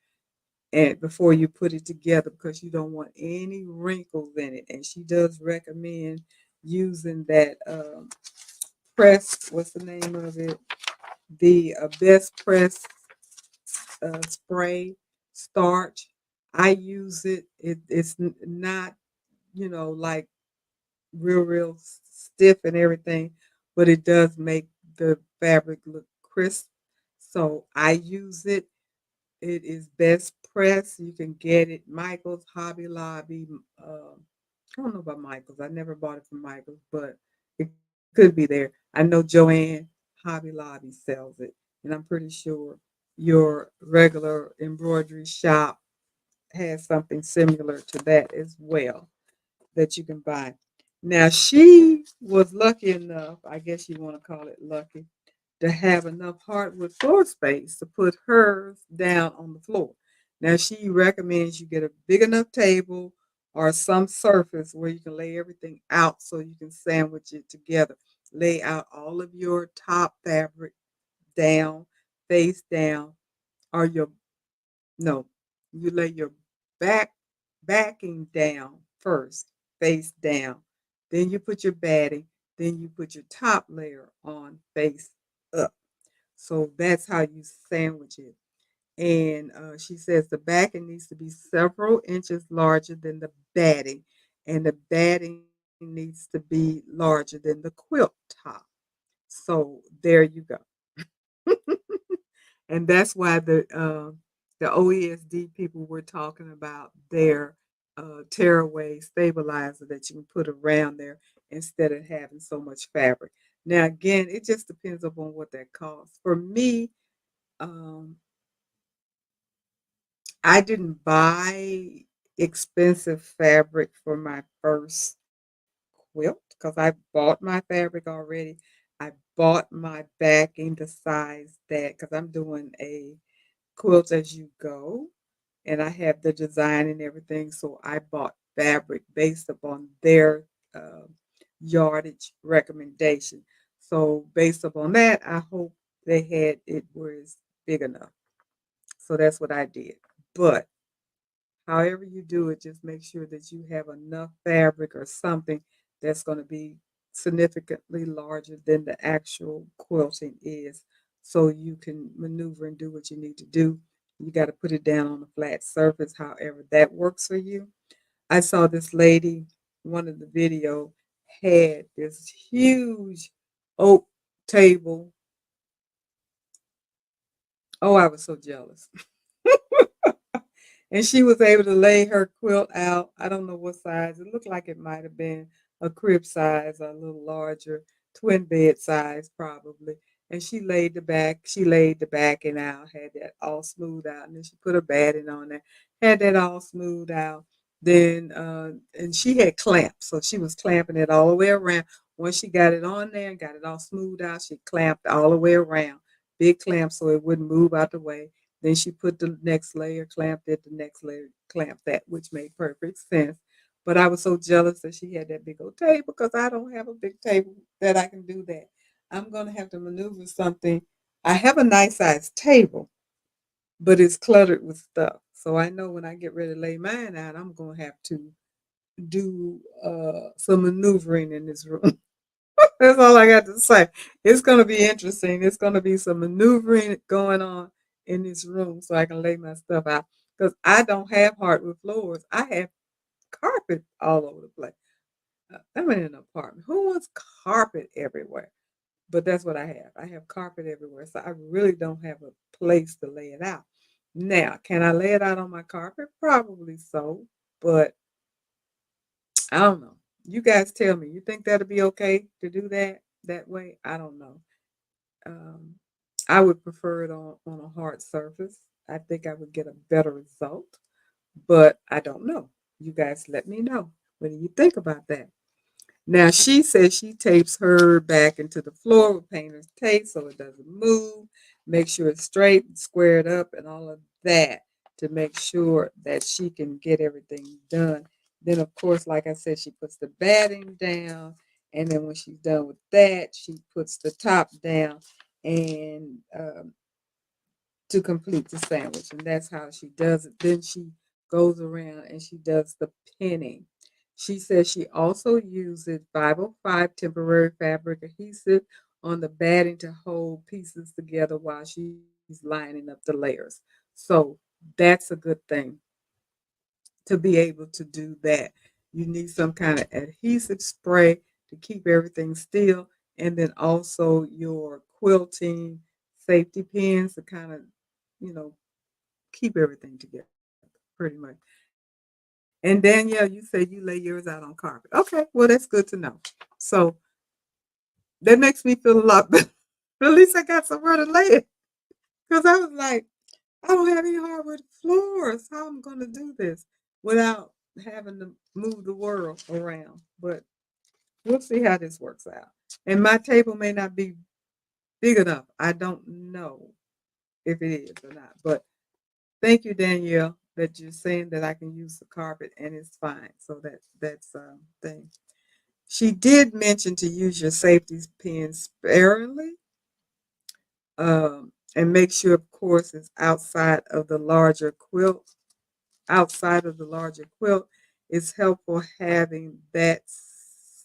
and before you put it together because you don't want any wrinkles in it. And she does recommend using that press. What's the name of it? The best press spray starch. I use it. It's not, like real stiff and everything, but it does make the fabric look crisp. So I use it. It is best press. You can get it Michael's, Hobby Lobby. I don't know about Michael's. I never bought it from Michael's, but it could be there. I know Joanne Hobby Lobby sells it, and I'm pretty sure your regular embroidery shop has something similar to that as well that you can buy. Now she was lucky enough, I guess you want to call it lucky, to have enough hardwood floor space to put hers down on the floor. Now she recommends you get a big enough table or some surface where you can lay everything out so you can sandwich it together. Lay out all of your top fabric down, face down, or your no, you lay your back backing down first, face down. Then you put your batting. Then you put your top layer on face up. So that's how you sandwich it. And she says the backing needs to be several inches larger than the batting, and the batting needs to be larger than the quilt top. So there you go. And that's why the OESD people were talking about their tearaway stabilizer that you can put around there instead of having so much fabric. Now, again, it just depends upon what that costs. For me, um, I didn't buy expensive fabric for my first quilt because I bought my fabric already. I bought my backing the size that because I'm doing a quilt as you go, and I have the design and everything. So I bought fabric based upon their uh, yardage recommendation. So based upon that, I hope they had it was big enough. So that's what I did. But however you do it, just make sure that you have enough fabric or something that's going to be significantly larger than the actual quilting is so you can maneuver and do what you need to do. You got to put it down on a flat surface, however that works for you. I saw this lady, one of the video had this huge oak table. Oh, I was so jealous. And she was able to lay her quilt out. I don't know what size. It looked like it might have been a crib size or a little larger, twin bed size probably. And she laid the backing out, had that all smoothed out, and then she put her batting on there, had that all smoothed out. Then and she had clamps, so she was clamping it all the way around. Once she got it on there and got it all smoothed out, she clamped all the way around. Big clamp so it wouldn't move out the way. Then she put the next layer, clamped it, the next layer, clamped that, which made perfect sense. But I was so jealous that she had that big old table because I don't have a big table that I can do that. I'm going to have to maneuver something. I have a nice sized table, but it's cluttered with stuff. So I know when I get ready to lay mine out, I'm going to have to do some maneuvering in this room. That's all I got to say. It's going to be interesting. It's going to be some maneuvering going on in this room so I can lay my stuff out. Because I don't have hardwood floors. I have carpet all over the place. I'm in an apartment. Who wants carpet everywhere? But that's what I have. I have carpet everywhere. So I really don't have a place to lay it out. Now, can I lay it out on my carpet? Probably so. But I don't know. You guys tell me. You think that'll be okay to do that way? I don't know. Um, I would prefer it on a hard surface. I think I would get a better result, but I don't know. You guys let me know. What do you think about that? Now she says she tapes her back into the floor with painter's tape so it doesn't move. Make sure it's straight and squared up and all of that to make sure that she can get everything done. Then of course, like I said, she puts the batting down, and then when she's done with that, she puts the top down and to complete the sandwich. And that's how she does it. Then she goes around and she does the pinning. She says she also uses 505 temporary fabric adhesive on the batting to hold pieces together while she's lining up the layers. So that's a good thing to be able to do that. You need some kind of adhesive spray to keep everything still. and then also your quilting safety pins to kind of, you know, keep everything together pretty much. And Danielle, you say you lay yours out on carpet. Okay, well, that's good to know. So that makes me feel a lot better. At least I got somewhere to lay it. Because I was like, I don't have any hardwood floors. How am I going to do this without having to move the world around? But we'll see how this works out. And my table may not be big enough. I don't know if it is or not. But thank you, Danielle, that you're saying that I can use the carpet and it's fine. So that's thing. She did mention to use your safety pins sparingly, and make sure, of course, it's outside of the larger quilt. Outside of the larger quilt, it's helpful having that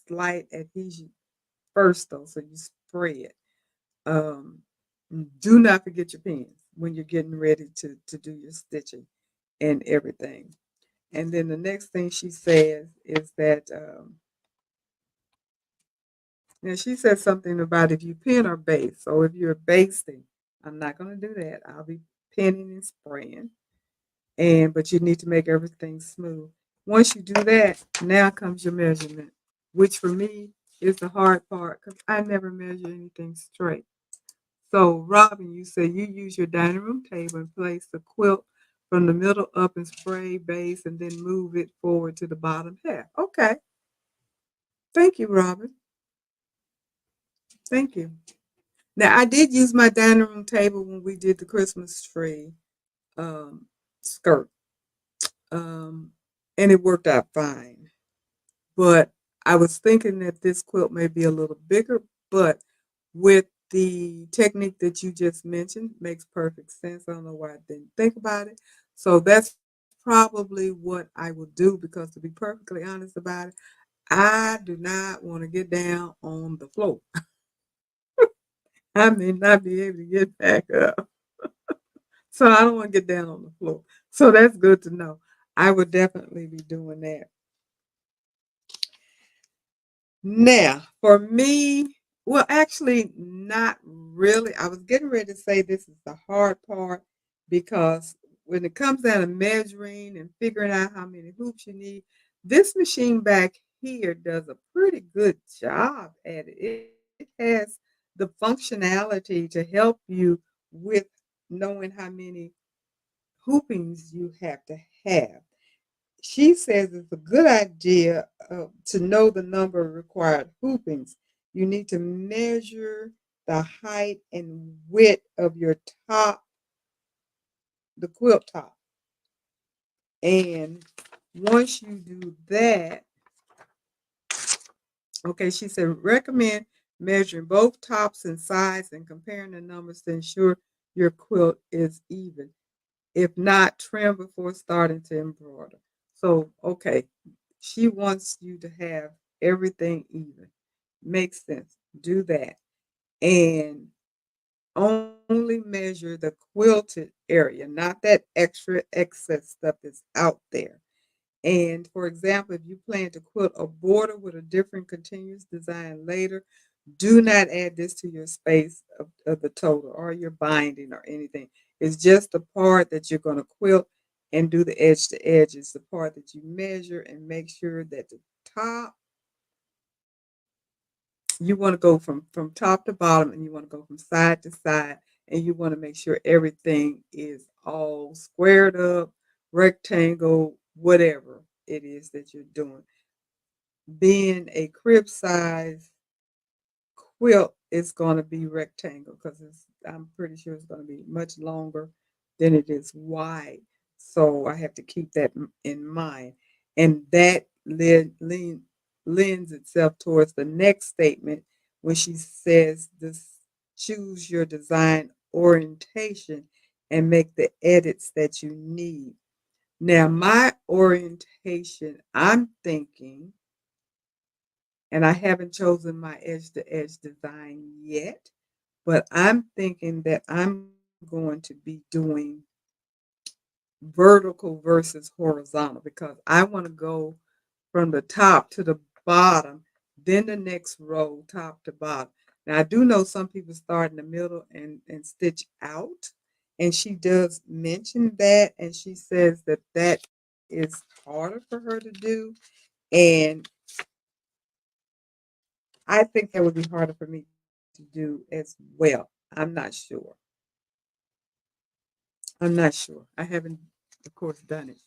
slight adhesion first, though, so you spread. Um, do not forget your pins when you're getting ready to do your stitching and everything. And then the next thing she says is that now she said something about if you pin or base. So if you're basting, I'm not going to do that. I'll be pinning and spraying, and but you need to make everything smooth. Once you do that, now comes your measurement, which for me is the hard part because I never measure anything straight. So, Robin, you said you use your dining room table and place the quilt from the middle up and spray base and then move it forward to the bottom half. Okay. Thank you, Robin. Thank you. Now, I did use my dining room table when we did the Christmas tree um, skirt, um, and it worked out fine. But I was thinking that this quilt may be a little bigger, but with the technique that you just mentioned, makes perfect sense. I don't know why I didn't think about it. So that's probably what I will do because to be perfectly honest about it, I do not want to get down on the floor. I may not be able to get back up. So I don't want to get down on the floor. So that's good to know. I would definitely be doing that. Now, for me, well, actually, not really. I was getting ready to say this is the hard part because when it comes down to measuring and figuring out how many hoops you need, this machine back here does a pretty good job at it. It has the functionality to help you with knowing how many hoopings you have to have. She says it's a good idea to know the number of required hoopings. You need to measure the height and width of your top, the quilt top. And once you do that, okay, she said recommend measuring both tops and sides and comparing the numbers to ensure your quilt is even. If not, trim before starting to embroider. So, okay, she wants you to have everything even. Makes sense. Do that. And only measure the quilted area, not that extra excess stuff that's out there. And for example, if you plan to quilt a border with a different continuous design later, do not add this to your space of the total or your binding or anything. It's just the part that you're going to quilt and do the edge to edge. It's the part that you measure and make sure that the top, you want to go from top to bottom and you want to go from side to side and you want to make sure everything is all squared up, rectangle, whatever it is that you're doing. Being a crib size quilt is going to be rectangle because I'm pretty sure it's going to be much longer than it is wide. So I have to keep that in mind. And that lends itself towards the next statement when she says this choose your design orientation and make the edits that you need. Now, my orientation, I'm thinking, and I haven't chosen my edge to edge design yet, but I'm thinking that I'm going to be doing vertical versus horizontal because I want to go from the top to the bottom then the next row, top to bottom. Now, I do know some people start in the middle and stitch out, and she does mention that, and she says that that is harder for her to do, and I think that would be harder for me to do as well. I'm not sure. I'm not sure. I haven't, of course, done it.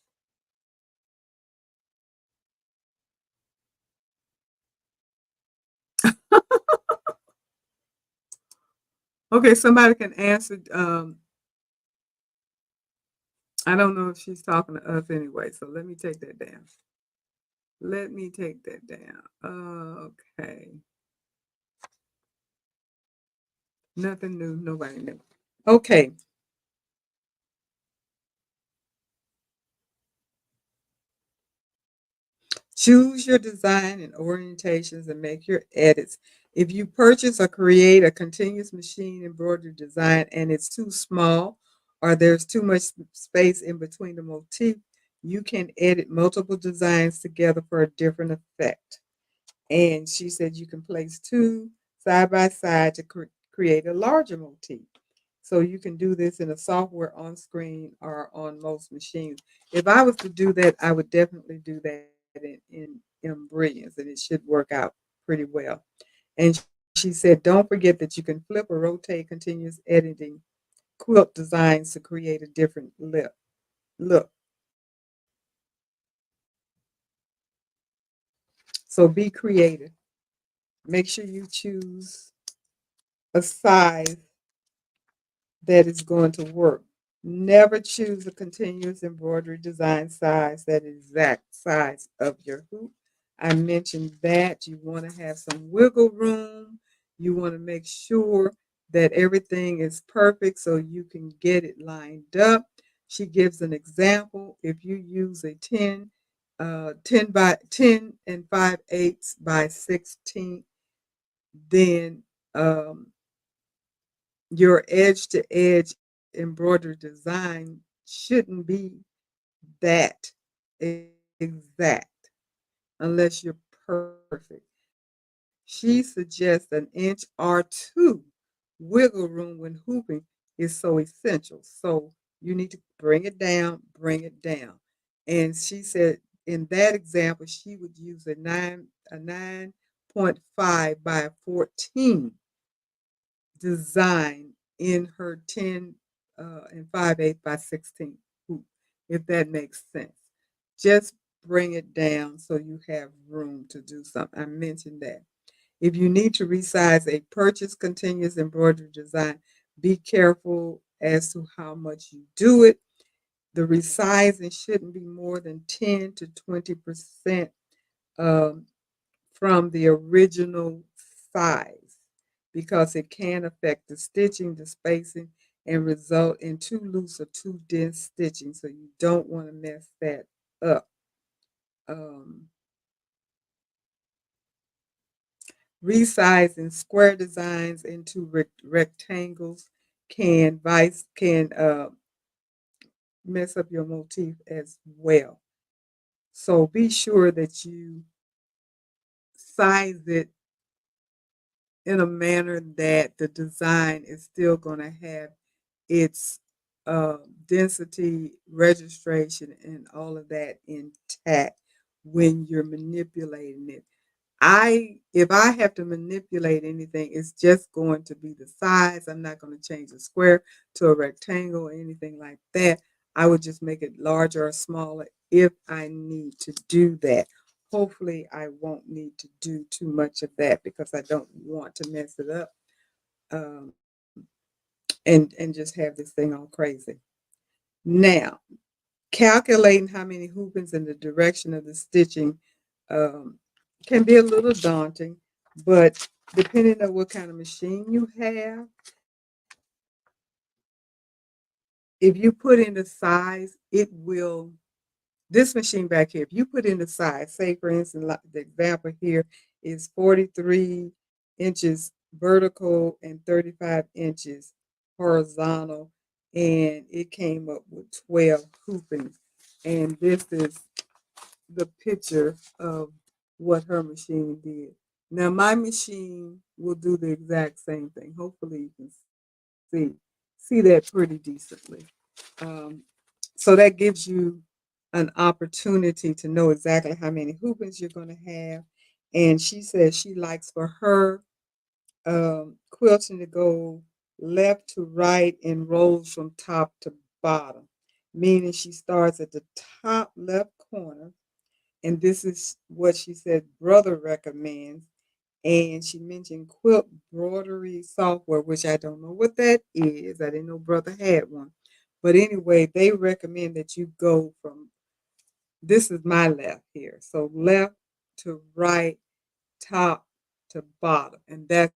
Okay, somebody can answer. I don't know if she's talking to us anyway, so let me take that down. Let me take that down. Okay. Nothing new, nobody new. Okay. Choose your design and orientations and make your edits. If you purchase or create a continuous machine embroidery design and it's too small or there's too much space in between the motif, you can edit multiple designs together for a different effect. And she said you can place two side by side to create a larger motif. So you can do this in a software on screen or on most machines. If I was to do that, I would definitely do that in Brilliance, and it should work out pretty well. And she said, don't forget that you can flip or rotate continuous editing quilt designs to create a different look. So be creative. Make sure you choose a size that is going to work. Never choose a continuous embroidery design size that exact size of your hoop. I mentioned that you want to have some wiggle room. You want to make sure that everything is perfect so you can get it lined up. She gives an example. If you use a 10 by 10 and 5/8 by 16, then your edge to edge embroidery design shouldn't be that exact unless you're perfect. She suggests an inch or two wiggle room when hooping is so essential. So you need to bring it down, bring it down. And she said in that example, she would use a 9.5 by a 14 design in her 10 and 5/8 by 16 hoop, if that makes sense. Just bring it down so you have room to do something. I mentioned that. If you need to resize a purchase continuous embroidery design, be careful as to how much you do it. The resizing shouldn't be more than 10 to 20% um, from the original size because it can affect the stitching, the spacing, and result in too loose or too dense stitching. So you don't want to mess that up. Um, Resizing square designs into rectangles can mess up your motif as well. So be sure that you size it in a manner that the design is still going to have its density, registration, and all of that intact when you're manipulating it. If I have to manipulate anything, it's just going to be the size. I'm not going to change a square to a rectangle or anything like that. I would just make it larger or smaller if I need to do that. Hopefully, I won't need to do too much of that because I don't want to mess it up um, and just have this thing all crazy. Now, calculating how many hoopings in the direction of the stitching um, can be a little daunting, but depending on what kind of machine you have, if you put in the size, it will. This machine back here, if you put in the size, say for instance, like the example here is 43 inches vertical and 35 inches horizontal, and it came up with 12 hoopings. And this is the picture of what her machine did. Now my machine will do the exact same thing. Hopefully you can see see that pretty decently. Um, so that gives you an opportunity to know exactly how many hoopings you're going to have. And she says she likes for her quilting to go left to right and rolls from top to bottom, meaning she starts at the top left corner. And this is what she said brother recommends. And she mentioned quilt broidery software, which I don't know what that is. I didn't know brother had one. But anyway, they recommend that you go from this is my left here. So left to right, top to bottom. And that's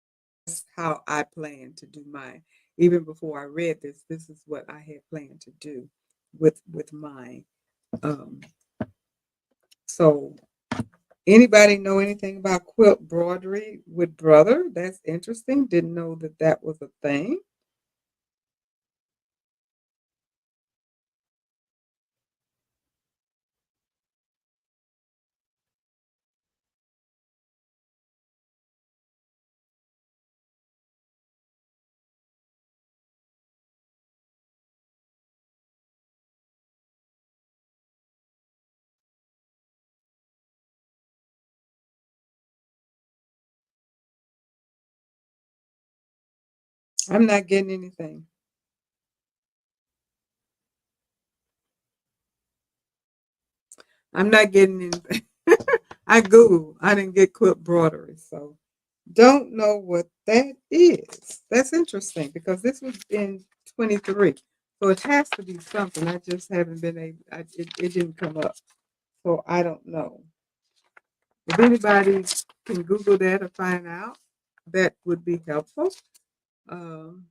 how I plan to do mine. Even before I read this, this is what I had planned to do with mine. Um, so anybody know anything about quilt broidery with brother? That's interesting. Didn't know that that was a thing. I'm not getting anything. I'm not getting anything. I Googled. I didn't get quilt broidery, so don't know what that is. That's interesting because this was in 23, so it has to be something. I just haven't been able. It didn't come up, so I don't know. If anybody can Google that or find out, that would be helpful. Um,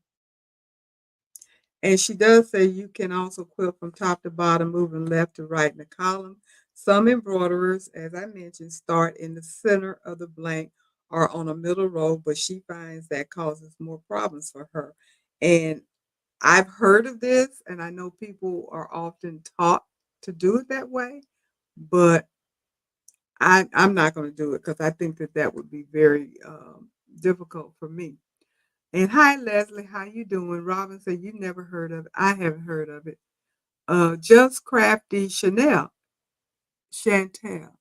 And she does say you can also quilt from top to bottom, moving left to right in the column. Some embroiderers, as I mentioned, start in the center of the blank or on a middle row, but she finds that causes more problems for her. And I've heard of this, and I know people are often taught to do it that way, but I'm not going to do it because I think that that would be very difficult for me. And hi, Leslie, how you doing? Robin said you never heard of it. I haven't heard of it. Just Crafty Chantel, Chantel.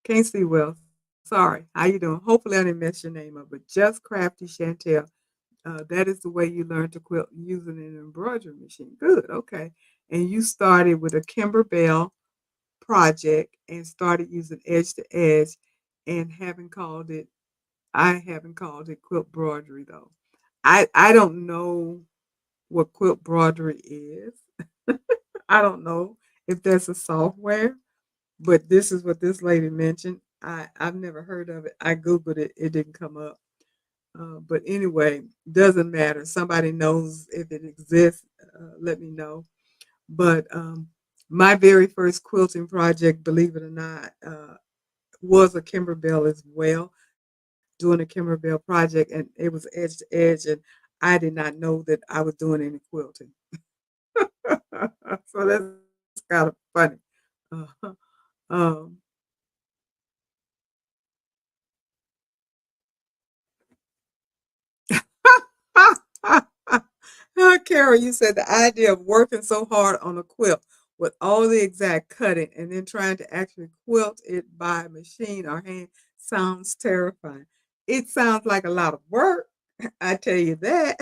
Can't see well. Sorry. How you doing? Hopefully I didn't mess your name up, but Just Crafty Chantel. That is the way you learn to quilt using an embroidery machine. Good. Okay. And you started with a Kimber Bell project and started using edge to edge and haven't called it, I haven't called it quilt broidery though. I don't know what quilt broidery is. I don't know if that's a software, but this is what this lady mentioned. I've never heard of it. I Googled it, it didn't come up. But anyway, doesn't matter. Somebody knows if it exists, let me know. But my very first quilting project, believe it or not, was a Kimberbell as well, doing a Kimberbell project, and it was edge to edge, and I did not know that I was doing any quilting. So that's kind of funny. Uh, um, Carol, you said the idea of working so hard on a quilt with all the exact cutting and then trying to actually quilt it by machine or hand sounds terrifying. It sounds like a lot of work, I tell you that.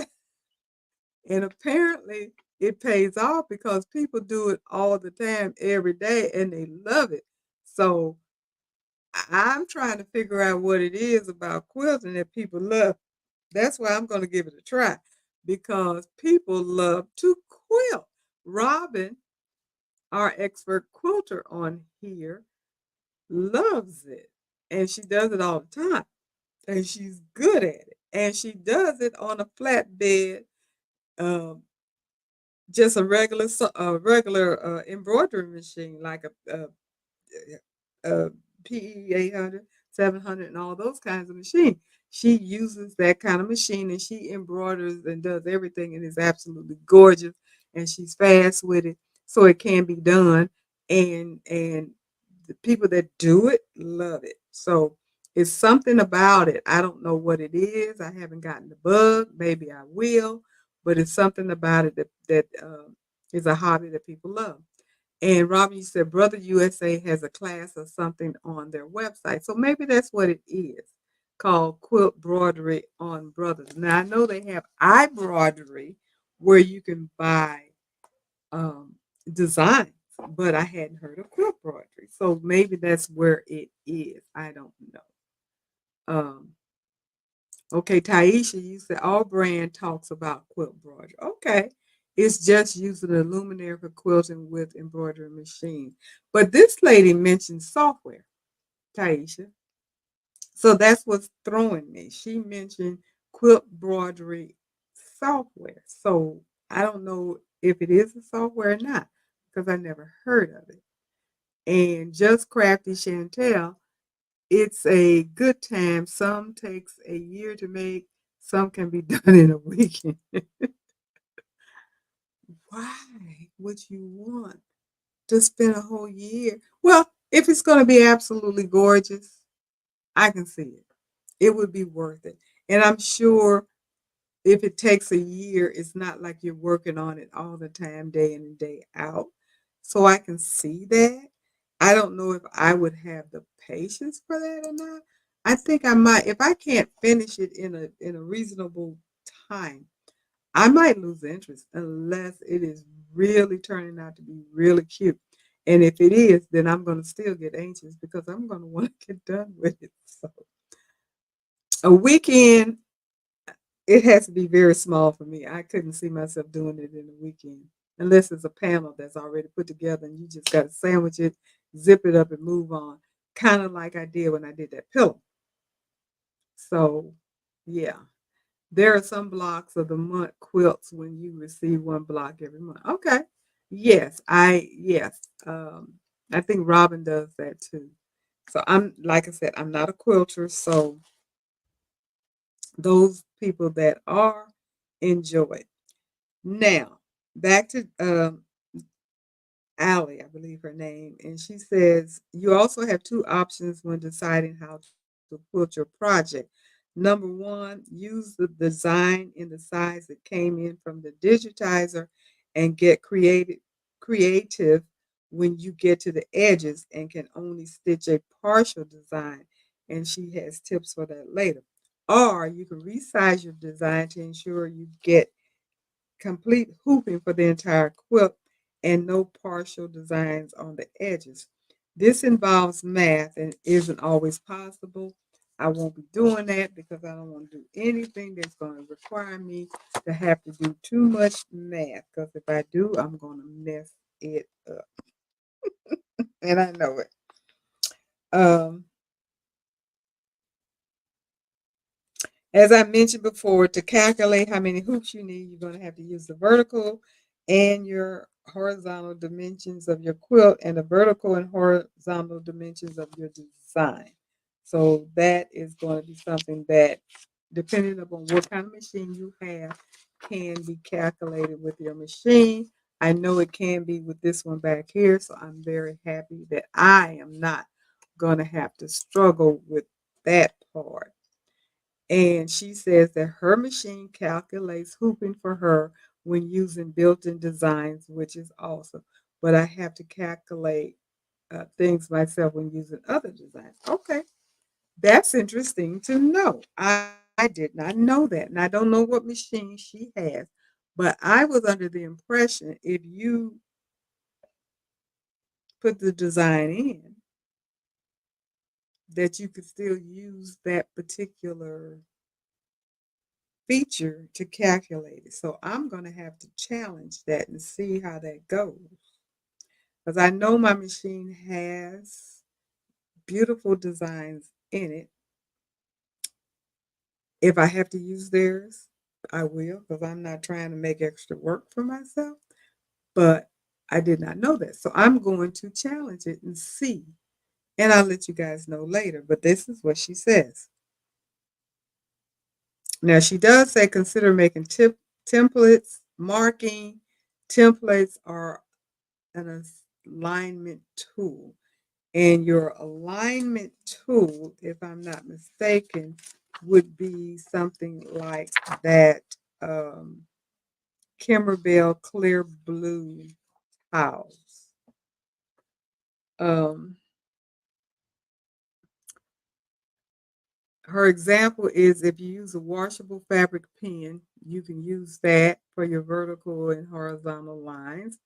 And apparently it pays off because people do it all the time, every day, and they love it. So I'm trying to figure out what it is about quilting that people love. That's why I'm going to give it a try because people love to quilt. Robin, our expert quilter on here, loves it. And she does it all the time. And she's good at it. And she does it on a flatbed, um, just a regular embroidery machine, like a PE 800, 700, and all those kinds of machines. She uses that kind of machine and she embroiders and does everything and is absolutely gorgeous and she's fast with it so it can be done and the people that do it love it. So it's something about it. I don't know what it is. I haven't gotten the bug. Maybe I will, but it's something about it that is a hobby that people love. And Robin, you said Brother USA has a class or something on their website. So maybe that's what it is, called Quilt Broidery on Brothers. Now I know they have iBroidery where you can buy um, designs, but I hadn't heard of quilt broidery. So maybe that's where it is. I don't know. Um, okay, Taisha, you said all brand talks about quilt broidery. Okay. It's just using a luminaire for quilting with embroidery machine. But this lady mentioned software, Taisha. So that's what's throwing me. She mentioned quilt broidery software. So I don't know if it is a software or not because I never heard of it. And Just Crafty Chantel, it's a good time. Some takes a year to make, some can be done in a weekend. Why would you want to spend a whole year? Well, if it's going to be absolutely gorgeous, I can see it. It would be worth it. And I'm sure if it takes a year, it's not like you're working on it all the time, day in and day out. So I can see that. I don't know if I would have the patience for that or not. I think I might. If I can't finish it in a reasonable time, I might lose interest unless it is really turning out to be really cute. And if it is, then I'm going to still get anxious because I'm going to want to get done with it. So a weekend, it has to be very small for me. I couldn't see myself doing it in a weekend unless it's a panel that's already put together and you just got to sandwich it, zip it up, and move on. Kind of like I did when I did that pillow. So, yeah, there are some blocks of the month quilts when you receive one block every month. Okay. Yes. I think Robin does that too. So I'm like I said, I'm not a quilter, so those people that are enjoy it. Now, back to Allie, I believe her name, and she says you also have two options when deciding how to quilt your project. Number one, use the design in the size that came in from the digitizer and get creative when you get to the edges and can only stitch a partial design. And she has tips for that later. Or you can resize your design to ensure you get complete hooping for the entire quilt and no partial designs on the edges. This involves math and isn't always possible. I won't be doing that because I don't want to do anything that's going to require me to have to do too much math. Because if I do, I'm going to mess it up. And I know it. Um, As I mentioned before, to calculate how many hoops you need, you're going to have to use the vertical and your horizontal dimensions of your quilt and the vertical and horizontal dimensions of your design. So that is going to be something that, depending upon what kind of machine you have, can be calculated with your machine. I know it can be with this one back here, so I'm very happy that I am not going to have to struggle with that part. And she says that her machine calculates hooping for her when using built-in designs, which is awesome. But I have to calculate things myself when using other designs. Okay, that's interesting to know. I did not know that. And I don't know what machine she has, but I was under the impression if you put the design in, that you could still use that particular feature to calculate it. So I'm going to have to challenge that and see how that goes. Because I know my machine has beautiful designs in it. If I have to use theirs, I will, because I'm not trying to make extra work for myself. But I did not know that. So I'm going to challenge it and see. And I'll let you guys know later. But this is what she says. Now, she does say consider making templates, marking. Templates are an alignment tool. And your alignment tool, if I'm not mistaken, would be something like that Kimberbell Clear Blue House. Um, Her example is if you use a washable fabric pen, you can use that for your vertical and horizontal lines.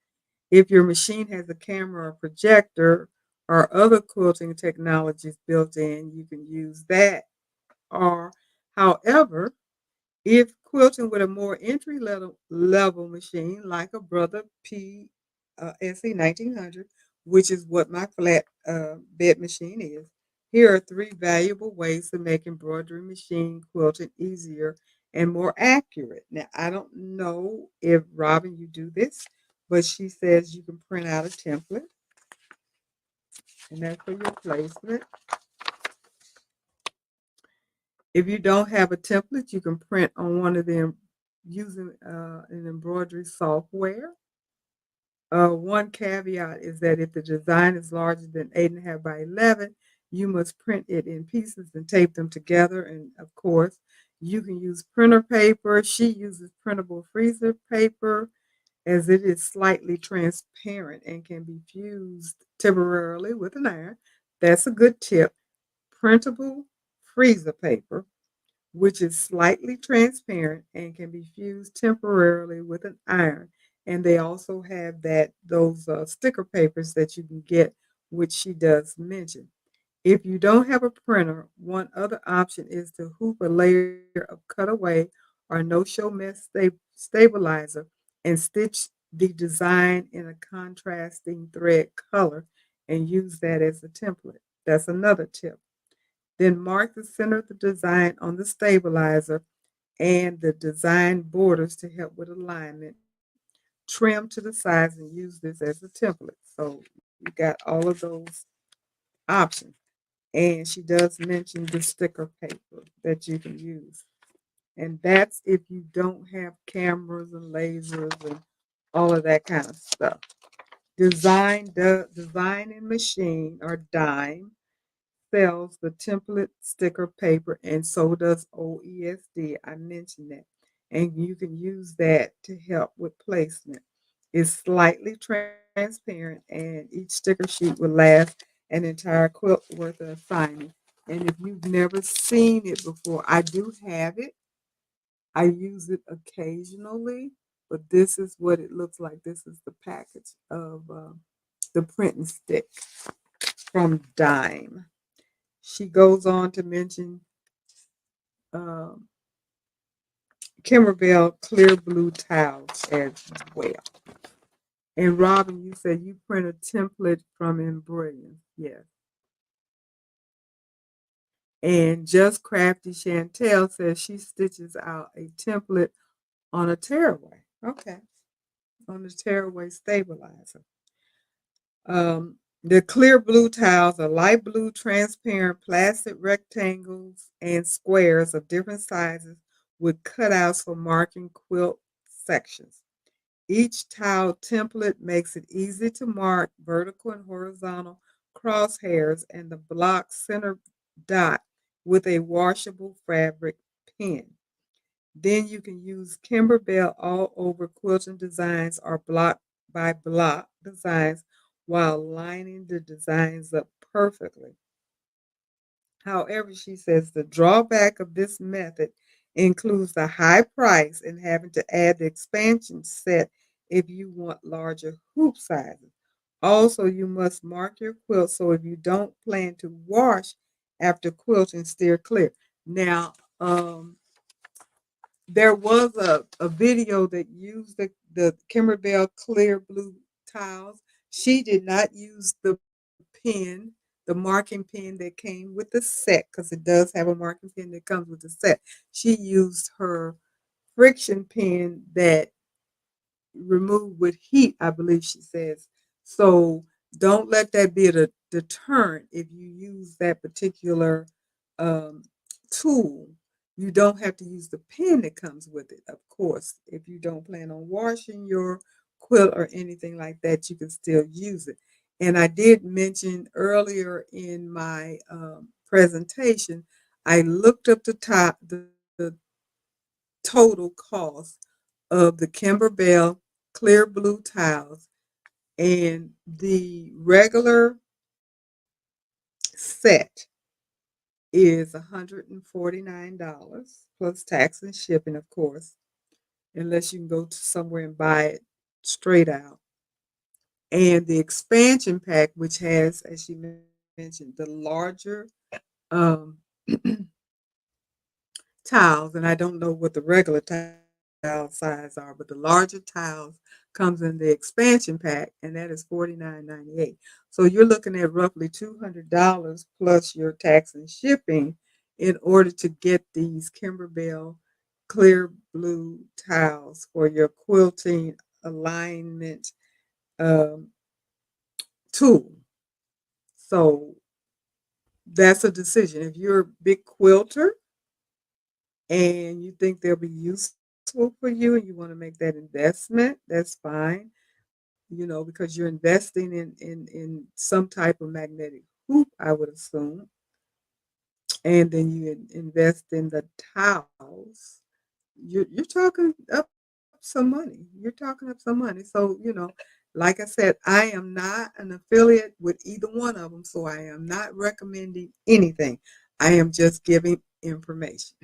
If your machine has a camera or projector or other quilting technologies built in, you can use that. Or, however, if quilting with a more entry level machine like a Brother P SE 1900, which is what my flat bed machine is, here are three valuable ways to make embroidery machine quilting easier and more accurate. Now, I don't know if Robin, you do this, but she says you can print out a template, and that's for your placement. If you don't have a template, you can print on one of them using an embroidery software. One caveat is that if the design is larger than 8.5 by 11, you must print it in pieces and tape them together. And of course, you can use printer paper. She uses printable freezer paper as it is slightly transparent and can be fused temporarily with an iron. That's a good tip. Printable freezer paper, which is slightly transparent and can be fused temporarily with an iron. And they also have those sticker papers that you can get, which she does mention. If you don't have a printer, one other option is to hoop a layer of cutaway or no-show mesh stabilizer and stitch the design in a contrasting thread color and use that as a template. That's another tip. Then mark the center of the design on the stabilizer and the design borders to help with alignment. Trim to the size and use this as a template. So you got all of those options. And she does mention the sticker paper that you can use. And that's if you don't have cameras and lasers and all of that kind of stuff. Design and Machine or Dime sells the template sticker paper, and so does OESD. I mentioned that. And you can use that to help with placement. It's slightly transparent, and each sticker sheet will last an entire quilt worth of assignment. And if you've never seen it before, I do have it. I use it occasionally, but this is what it looks like. This is the package of the printing stick from Dime. She goes on to mention um, Kimberbell clear blue towels as well. And Robin, you said you print a template from Embroidery. Yes. And Just Crafty Chantel says she stitches out a template on a tearaway. Okay. On the tearaway stabilizer. The clear blue tiles are light blue, transparent plastic rectangles and squares of different sizes with cutouts for marking quilt sections. Each tile template makes it easy to mark vertical and horizontal crosshairs and the block center dot with a washable fabric pen. Then you can use Kimberbell all over quilting designs or block by block designs while lining the designs up perfectly. However, she says the drawback of this method includes the high price and having to add the expansion set if you want larger hoop sizes. Also, you must mark your quilt so if you don't plan to wash after quilting, steer clear. Now, there was a video that used the Kimberbell clear blue tiles. She did not use the pen, the marking pen that came with the set, because it does have a marking pen that comes with the set. She used her friction pen that removed with heat, I believe she says. So don't let that be a deterrent if you use that particular um, tool. You don't have to use the pen that comes with it, of course. If you don't plan on washing your quilt or anything like that, you can still use it. And I did mention earlier in my presentation, I looked up the total cost of the Kimberbell clear blue tiles, and the regular set is $149 plus tax and shipping, of course, unless you can go to somewhere and buy it straight out. And the expansion pack, which has, as she mentioned, the larger um, tiles, and I don't know what the regular tile size are, but the larger tiles comes in the expansion pack, and that is $49.98. So you're looking at roughly $200 plus your tax and shipping in order to get these Kimberbell clear blue tiles for your quilting alignment um, tool. So that's a decision. If you're a big quilter and you think they'll be useful for you and you want to make that investment, that's fine, because you're investing in some type of magnetic hoop, I would assume, and then you invest in the towels. You're talking up some money. You're talking up some money. So, like I said, I am not an affiliate with either one of them, so I am not recommending anything. I am just giving information.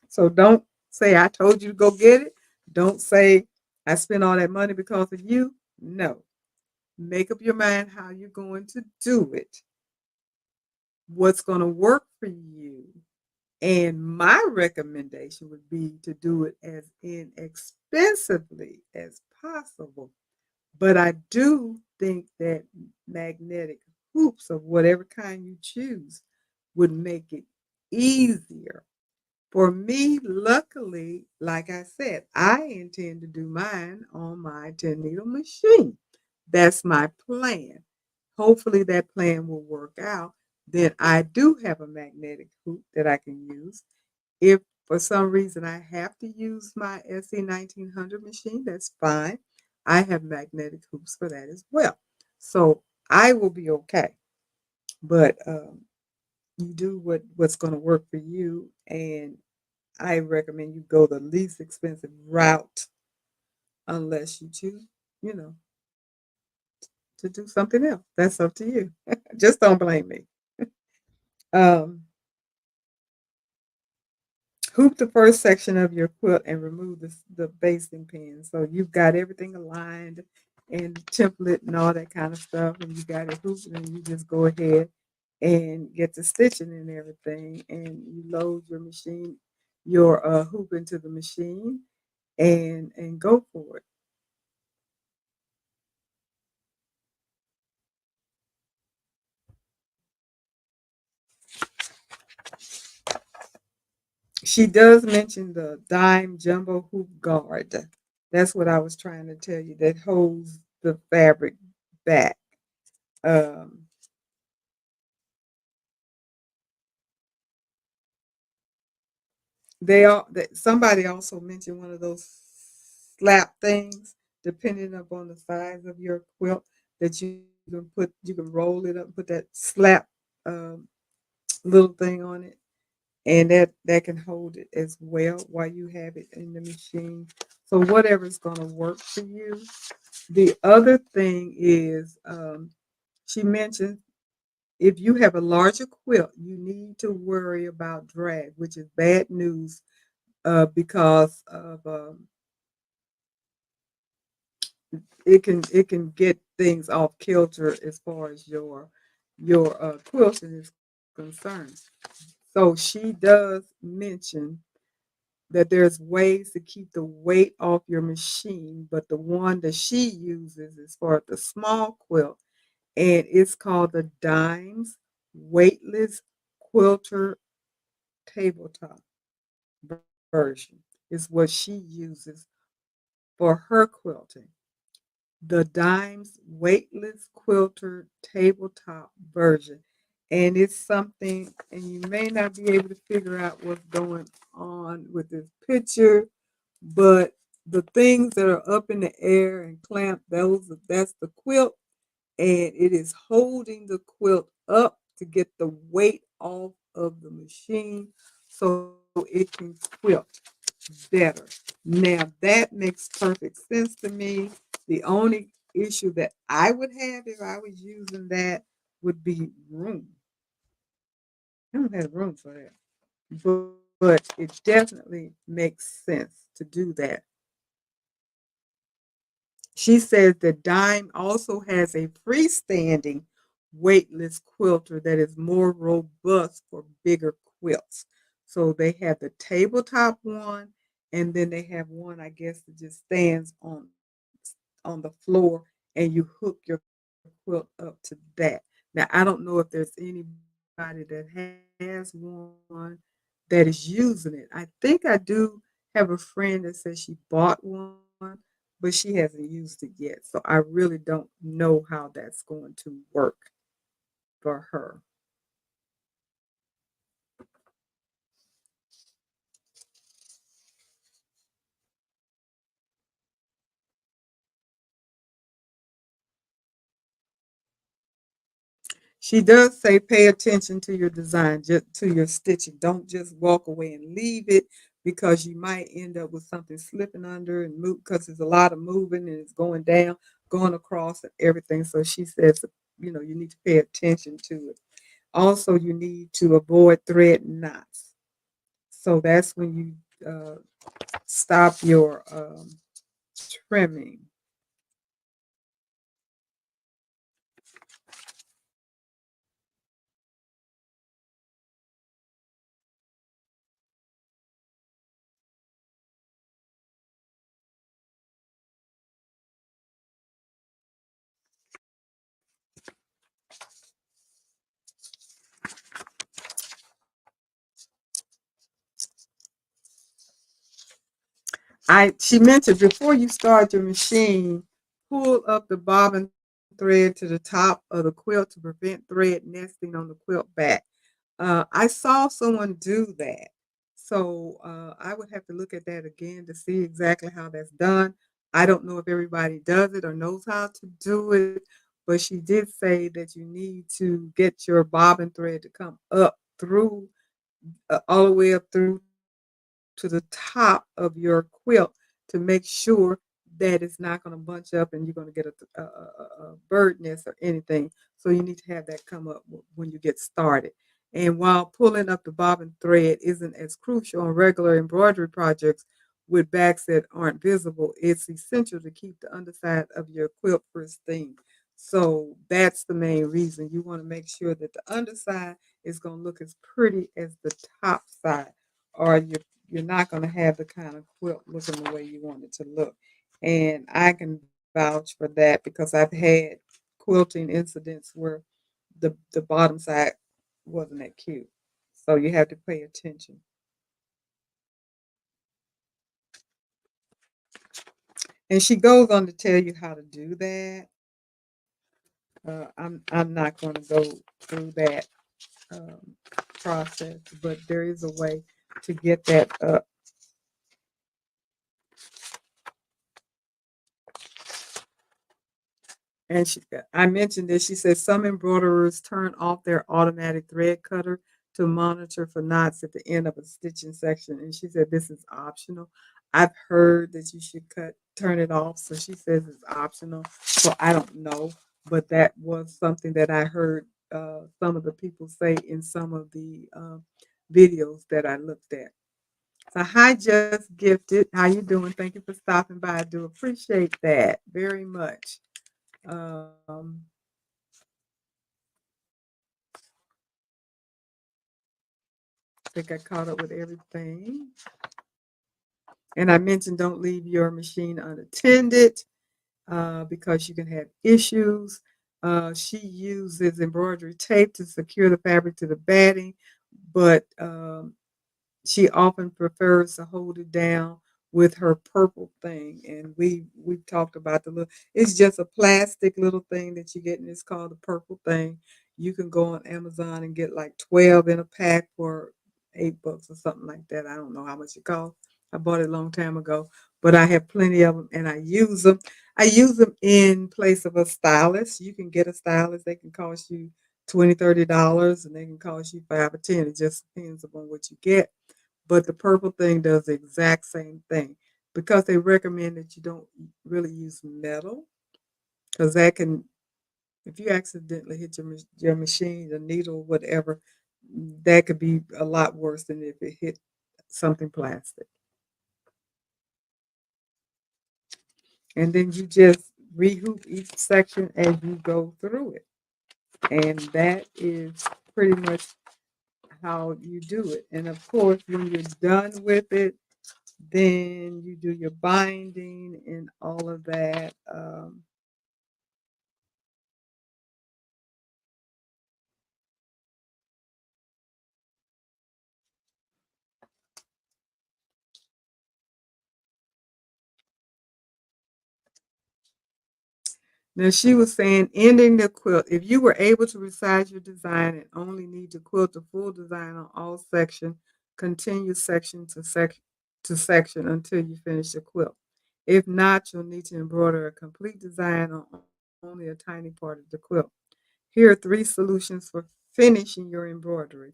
So don't say I told you to go get it. Don't say I spent all that money because of you. No. Make up your mind how you're going to do it, what's going to work for you. And my recommendation would be to do it as inexpensively as possible. But I do think that magnetic hoops of whatever kind you choose would make it easier. For me, luckily, like I said, I intend to do mine on my 10 needle machine. That's my plan. Hopefully, that plan will work out. Then I do have a magnetic hoop that I can use. If for some reason I have to use my SE 1900 machine, that's fine. I have magnetic hoops for that as well. So I will be okay. But you do what's going to work for you. And I recommend you go the least expensive route unless you choose, you know, to do something else. That's up to you. Just don't blame me. Um, Hoop the first section of your quilt and remove the basting pin. So you've got everything aligned and the template and all that kind of stuff, and you got it hooped, and you just go ahead and get the stitching and everything, and you load your machine, your hoop into the machine, and go for it. She does mention the dime jumbo hoop guard. That's what I was trying to tell you. That holds the fabric back. Um, somebody also mentioned one of those slap things, depending upon the size of your quilt, that you can roll it up, put that slap um, little thing on it, and that can hold it as well while you have it in the machine. So whatever's going to work for you. The other thing is, she mentioned if you have a larger quilt, you need to worry about drag, which is bad news because of it can get things off kilter as far as your quilting is concerned. So she does mention that there's ways to keep the weight off your machine, but the one that she uses is for the small quilt, and it's called the Dimes Weightless Quilter Tabletop version. Is what she uses for her quilting. The Dimes Weightless Quilter Tabletop version. And it's something, and you may not be able to figure out what's going on with this picture, but the things that are up in the air and clamped, that's the quilt, and it is holding the quilt up to get the weight off of the machine so it can quilt better. Now that makes perfect sense to me. The only issue that I would have if I was using that would be room. I don't have room for that. But it definitely makes sense to do that. She says that Dime also has a freestanding weightless quilter that is more robust for bigger quilts. So they have the tabletop one, and then they have one, I guess, that just stands on the floor, and you hook your quilt up to that. Now, I don't know if there's anybody that has one that is using it. I think I do have a friend that says she bought one, but she hasn't used it yet. So I really don't know how that's going to work for her. She does say pay attention to your design, just to your stitching. Don't just walk away and leave it because you might end up with something slipping under and move because there's a lot of moving and it's going down, going across and everything. So she says, you need to pay attention to it. Also, you need to avoid thread knots. So that's when you stop your trimming. She mentioned before you start your machine, pull up the bobbin thread to the top of the quilt to prevent thread nesting on the quilt back. I saw someone do that. So I would have to look at that again to see exactly how that's done. I don't know if everybody does it or knows how to do it, but she did say that you need to get your bobbin thread to come up through, all the way up through to the top of your quilt to make sure that it's not going to bunch up and you're going to get a bird nest or anything. So you need to have that come up when you get started. And while pulling up the bobbin thread isn't as crucial on regular embroidery projects with backs that aren't visible, it's essential to keep the underside of your quilt pristine. So that's the main reason. You want to make sure that the underside is going to look as pretty as the top side, or you're not going to have the kind of quilt looking the way you want it to look. And I can vouch for that because I've had quilting incidents where the bottom side wasn't that cute. So you have to pay attention. And she goes on to tell you how to do that. I'm not going to go through that um, process, but there is a way to get that up. And I mentioned this. She says some embroiderers turn off their automatic thread cutter to monitor for knots at the end of a stitching section. And she said this is optional. I've heard that you should turn it off. So she says it's optional. So I don't know, but that was something that I heard some of the people say in some of the videos that I looked at. So hi, Just Gifted. How you doing? Thank you for stopping by. I do appreciate that very much. Um, I think I caught up with everything. And I mentioned don't leave your machine unattended because you can have issues. She uses embroidery tape to secure the fabric to the batting, but she often prefers to hold it down with her purple thing. And we talked about the little. It's just a plastic little thing that you get, and it's called the purple thing. You can go on Amazon and get like 12 in a pack for $8 or something like that. I don't know how much it costs, I bought it a long time ago, but I have plenty of them and I use them. I use them in place of a stylist. You can get a stylist. They can cost you $20, $30, and they can cost you 5 or 10. It just depends upon what you get. But the purple thing does the exact same thing because they recommend that you don't really use metal because that can, if you accidentally hit your machine, the needle, whatever, that could be a lot worse than if it hit something plastic. And then you just rehoop each section as you go through it. And that is pretty much how you do it. And of course, when you're done with it, then you do your binding and all of that. Now she was saying, ending the quilt. If you were able to resize your design and only need to quilt the full design on all section, continue section to section until you finish the quilt. If not, you'll need to embroider a complete design on only a tiny part of the quilt. Here are 3 solutions for finishing your embroidery.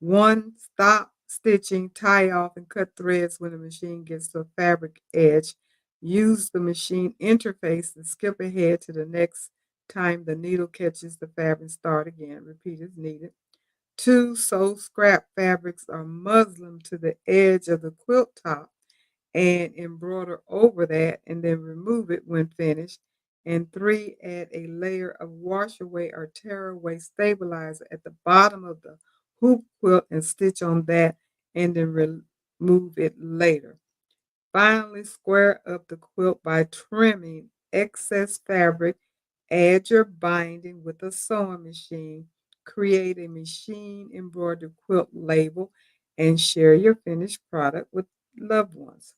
1, stop stitching, tie off, and cut threads when the machine gets to a fabric edge. Use the machine interface to skip ahead to the next time the needle catches the fabric and start again. Repeat as needed. 2, sew scrap fabrics or muslin to the edge of the quilt top and embroider over that and then remove it when finished. And 3, add a layer of wash away or tear away stabilizer at the bottom of the hoop quilt and stitch on that and then remove it later. Finally, square up the quilt by trimming excess fabric. Add your binding with a sewing machine. Create a machine embroidered quilt label and share your finished product with loved ones.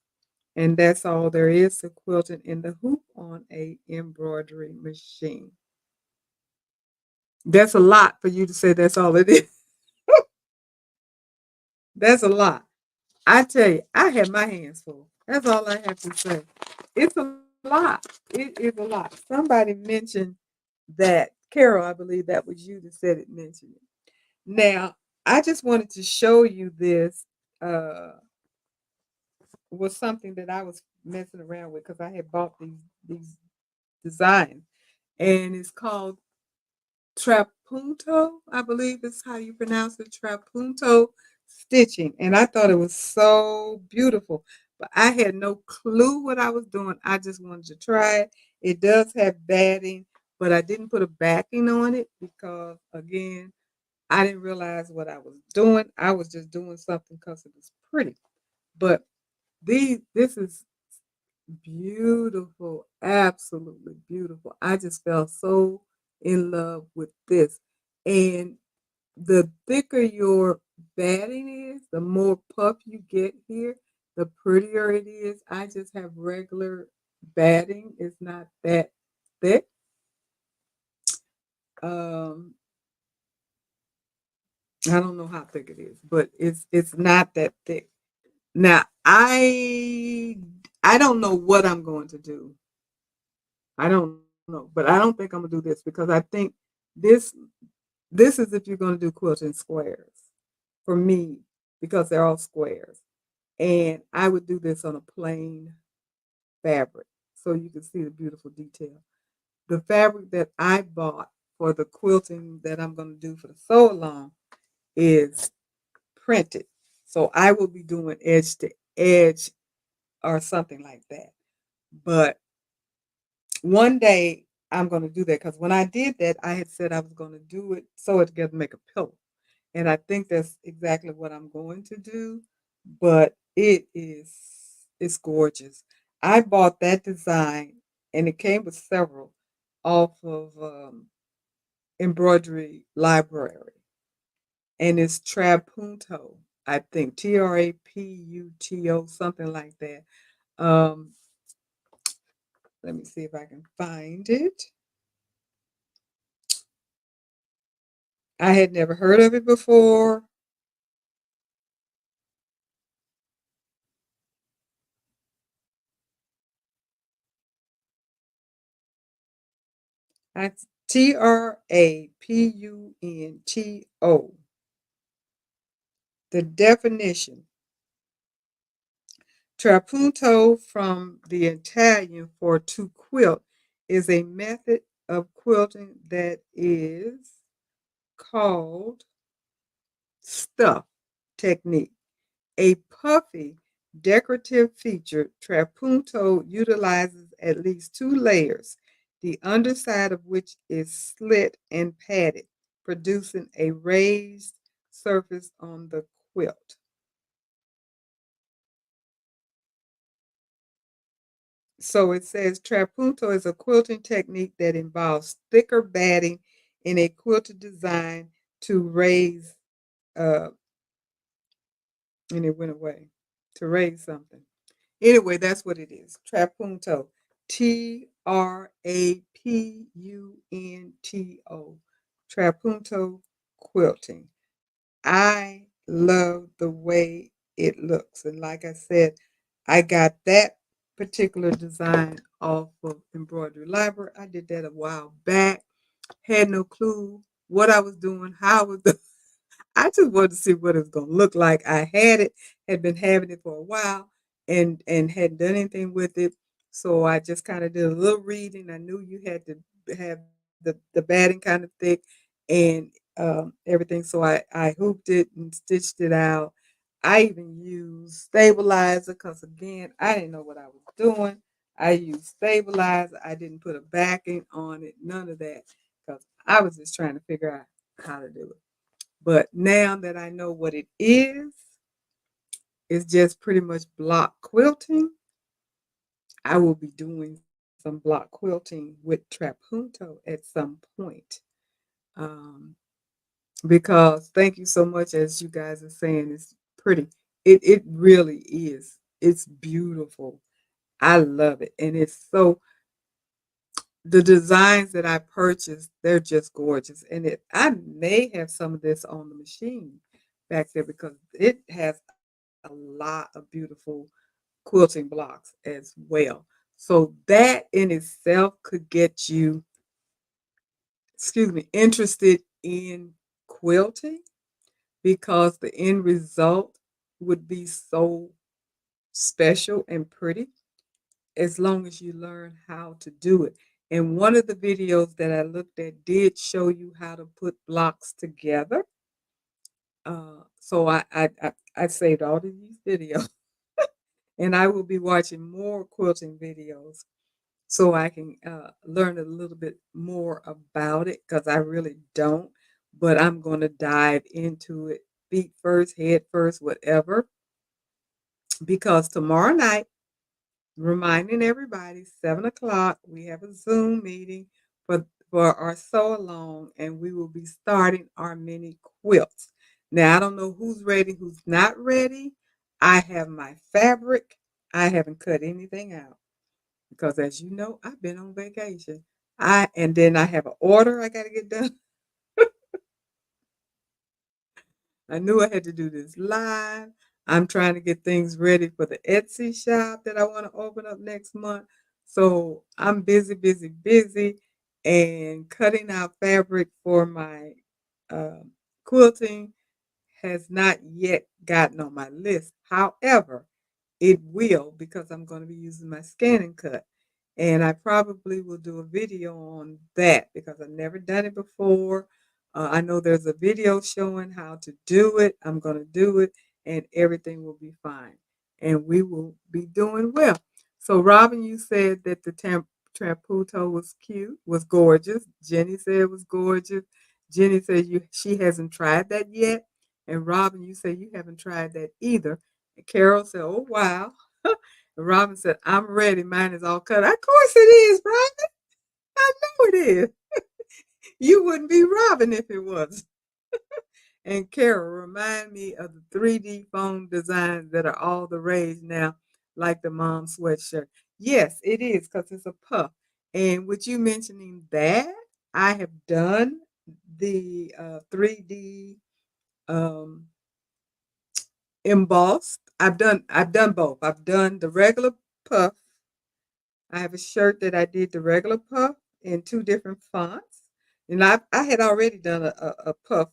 And that's all there is to quilting in the hoop on a embroidery machine. That's a lot for you to say that's all it is. That's a lot. I tell you, I have my hands full. That's all I have to say. It's a lot. It is a lot. Somebody mentioned that, Carol, I believe that was you that said it mentioned it. Now, I just wanted to show you this was something that I was messing around with because I had bought these designs. And it's called trapunto, I believe is how you pronounce it, trapunto stitching. And I thought it was so beautiful, but I had no clue what I was doing. I just wanted to try it. It does have batting, but I didn't put a backing on it because, again, I didn't realize what I was doing. I was just doing something because it was pretty. But this is beautiful, absolutely beautiful. I just fell so in love with this. And the thicker your batting is, the more puff you get here, the prettier it is. I just have regular batting. It's not that thick. Um, I don't know how thick it is, but it's not that thick. Now I don't know what I'm going to do. I don't know, but I don't think I'm gonna do this because I think this this is if you're gonna do quilting squares for me because they're all squares, and I would do this on a plain fabric so you can see the beautiful detail. The fabric that I bought for the quilting that I'm gonna do for the sew along is printed, so I will be doing edge to edge or something like that. But one day I'm going to do that because when I did that, I had said I was going to do it, sew it together, make a pillow. And I think that's exactly what I'm going to do. But it's gorgeous. I bought that design and it came with several off of Embroidery Library. And it's Trapunto, I think, Traputo, something like that. Um, Let me see if I can find it. I had never heard of it before. That's Trapunto. The definition: trapunto, from the Italian for to quilt, is a method of quilting that is called stuff technique. A puffy decorative feature, trapunto utilizes at least two layers, the underside of which is slit and padded, producing a raised surface on the quilt. So it says trapunto is a quilting technique that involves thicker batting in a quilted design to raise, uh, and it went away, to raise something. Anyway, that's what it is. Trapunto. Trapunto. Trapunto quilting. I love the way it looks. And like I said, I got that particular design off of Embroidery Library. I did that a while back. Had no clue what I was doing, how I was doing. I just wanted to see what it was gonna look like. I had it, had been having it for a while, and hadn't done anything with it. So I just kind of did a little reading. I knew you had to have the batting kind of thick and everything. So I hooped it and stitched it out. I even used stabilizer because again, I didn't know what I was doing. I used stabilizer. I didn't put a backing on it, none of that, because I was just trying to figure out how to do it. But now that I know what it is, it's just pretty much block quilting. I will be doing some block quilting with Trapunto at some point. Um, because thank you so much, as you guys are saying, it's pretty. It really is. It's beautiful. I love it. And it's so the designs that I purchased, they're just gorgeous. And I may have some of this on the machine back there because it has a lot of beautiful quilting blocks as well. So that in itself could get you, excuse me, interested in quilting because the end result would be so special and pretty as long as you learn how to do it. And one of the videos that I looked at did show you how to put blocks together. So I saved all of these videos and I will be watching more quilting videos so I can learn a little bit more about it because I really don't. But I'm going to dive into it feet first, head first, whatever. Because tomorrow night, reminding everybody, 7 o'clock, we have a Zoom meeting for our sew along, and we will be starting our mini quilts. Now, I don't know who's ready, who's not ready. I have my fabric. I haven't cut anything out because, as you know, I've been on vacation. And then I have an order I got to get done. I knew I had to do this live. I'm trying to get things ready for the Etsy shop that I want to open up next month. So I'm busy, busy, busy, and cutting out fabric for my uh, quilting has not yet gotten on my list. However, it will because I'm going to be using my scan and cut. And I probably will do a video on that because I've never done it before. I know there's a video showing how to do it. I'm going to do it and everything will be fine. And we will be doing well. So, Robin, you said that the Tramputo was cute, was gorgeous. Jenny said it was gorgeous. Jenny said she hasn't tried that yet. And Robin, you said you haven't tried that either. And Carol said, oh, wow. And Robin said, I'm ready. Mine is all cut. Of course it is, Robin. I know it is. You wouldn't be Robin if it was. And Carol, remind me of the 3D foam designs that are all the rage now, like the mom sweatshirt. Yes, it is because it's a puff. And with you mentioning that, I have done the 3D um, embossed. I've done both. I've done the regular puff. I have a shirt that I did the regular puff, in two different fonts. And I had already done a puff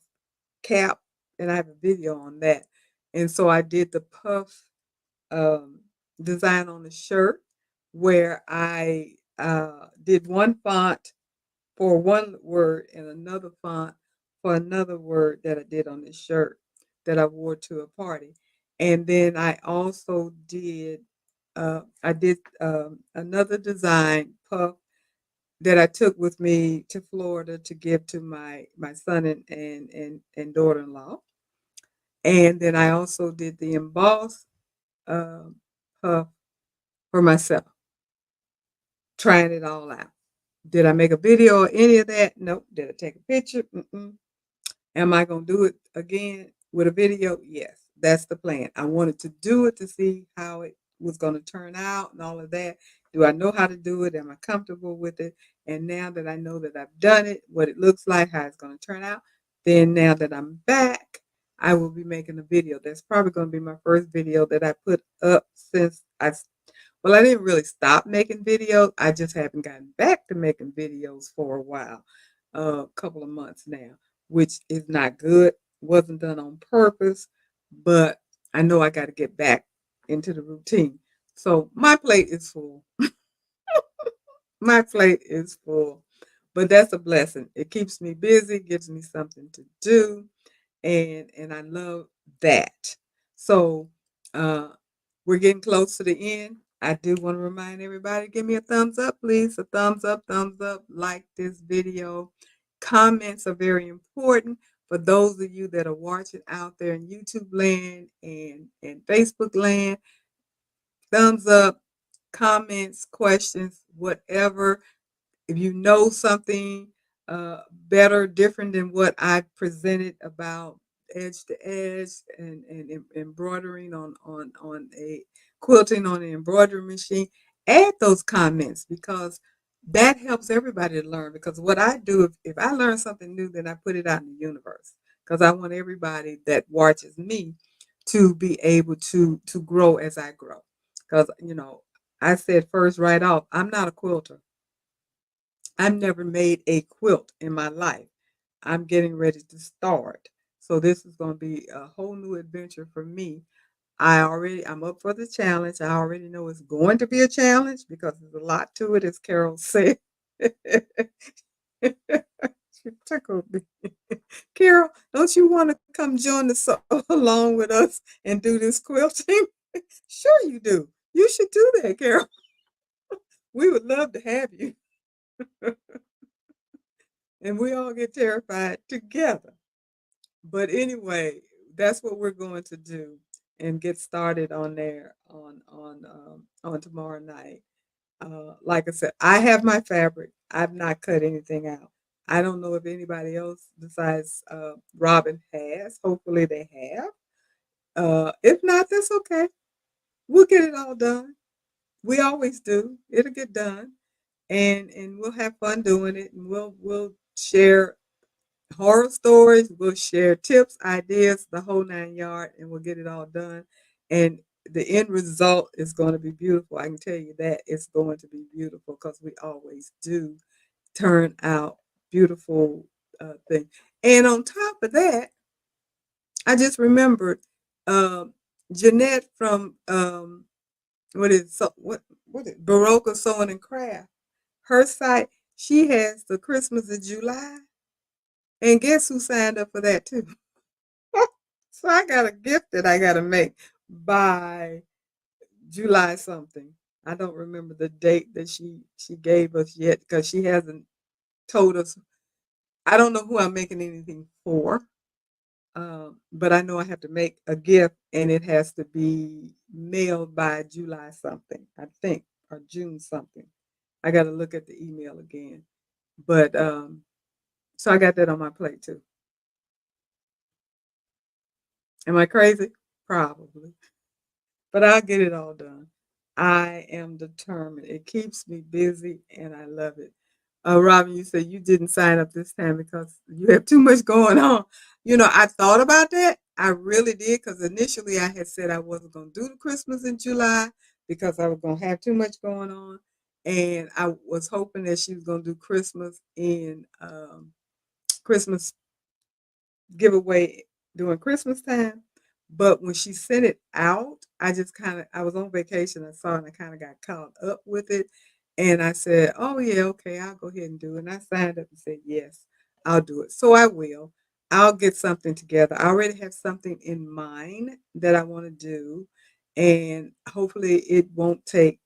cap, and I have a video on that. And so I did the puff um, design on the shirt where I did one font for one word and another font for another word that I did on this shirt that I wore to a party. And then I also did another design puff that I took with me to Florida to give to my son and daughter-in-law. And then I also did the embossed um, puff for myself, trying it all out. Did I make a video or any of that? Nope. Did I take a picture? Mm-mm. Am I going to do it again with a video? Yes, that's the plan. I wanted to do it to see how it was going to turn out and all of that. Do I know how to do it? Am I comfortable with it? And now that I know that I've done it, what it looks like, how it's going to turn out, then now that I'm back, I will be making a video. That's probably going to be my first video that I put up since I didn't really stop making videos. I just haven't gotten back to making videos for a while, a couple of months now, which is not good. Wasn't done on purpose, but I know I got to get back into the routine. So my plate is full. My plate is full, but that's a blessing. It keeps me busy, gives me something to do, and I love that. So uh, we're getting close to the end. I do want to remind everybody, give me a thumbs up, please. A thumbs up, like this video. Comments are very important for those of you that are watching out there in YouTube land and Facebook land. Thumbs up, comments, questions, whatever. If you know something better, different than what I presented about edge to edge and embroidering on a quilting on an embroidery machine, add those comments because that helps everybody to learn. Because what I do, if I learn something new, then I put it out in the universe because I want everybody that watches me to be able to grow as I grow. Because I said first right off, I'm not a quilter. I've never made a quilt in my life. I'm getting ready to start. So this is going to be a whole new adventure for me. I'm up for the challenge. I already know it's going to be a challenge because there's a lot to it, as Carol said. She tickled me. Carol, don't you want to come join us along with us and do this quilting? Sure you do. You should do that, Carol. We would love to have you. And we all get terrified together. But anyway, that's what we're going to do and get started on there on tomorrow night. Like I said, I have my fabric. I've not cut anything out. I don't know if anybody else besides Robin has. Hopefully they have. If not, that's okay. We'll get it all done. We always do. It'll get done, and we'll have fun doing it, and we'll share horror stories. We'll share tips, ideas, the whole nine yard, and we'll get it all done. And the end result is going to be beautiful. I can tell you that it's going to be beautiful because we always do turn out beautiful things. And on top of that, I just remembered um, Jeanette from what is Baroque Sewing and Craft. Her site, she has the Christmas in July. And guess who signed up for that too? So I got a gift that I got to make by July something. I don't remember the date that she gave us yet because she hasn't told us. I don't know who I'm making anything for, but I know I have to make a gift and it has to be mailed by July something, I think, or June something. I got to look at the email again. But so I got that on my plate too. Am I crazy? Probably. But I'll get it all done. I am determined. It keeps me busy and I love it. Robin, you said you didn't sign up this time because you have too much going on. I thought about that. I really did because initially I had said I wasn't going to do the Christmas in July because I was going to have too much going on. and I was hoping that she was gonna do Christmas giveaway during Christmas time. But when she sent it out, I was on vacation. I saw it and I kind of got caught up with it. And I said, oh, yeah, okay, I'll go ahead and do it. And I signed up and said, yes, I'll do it. So I will. I'll get something together. I already have something in mind that I want to do. And hopefully it won't take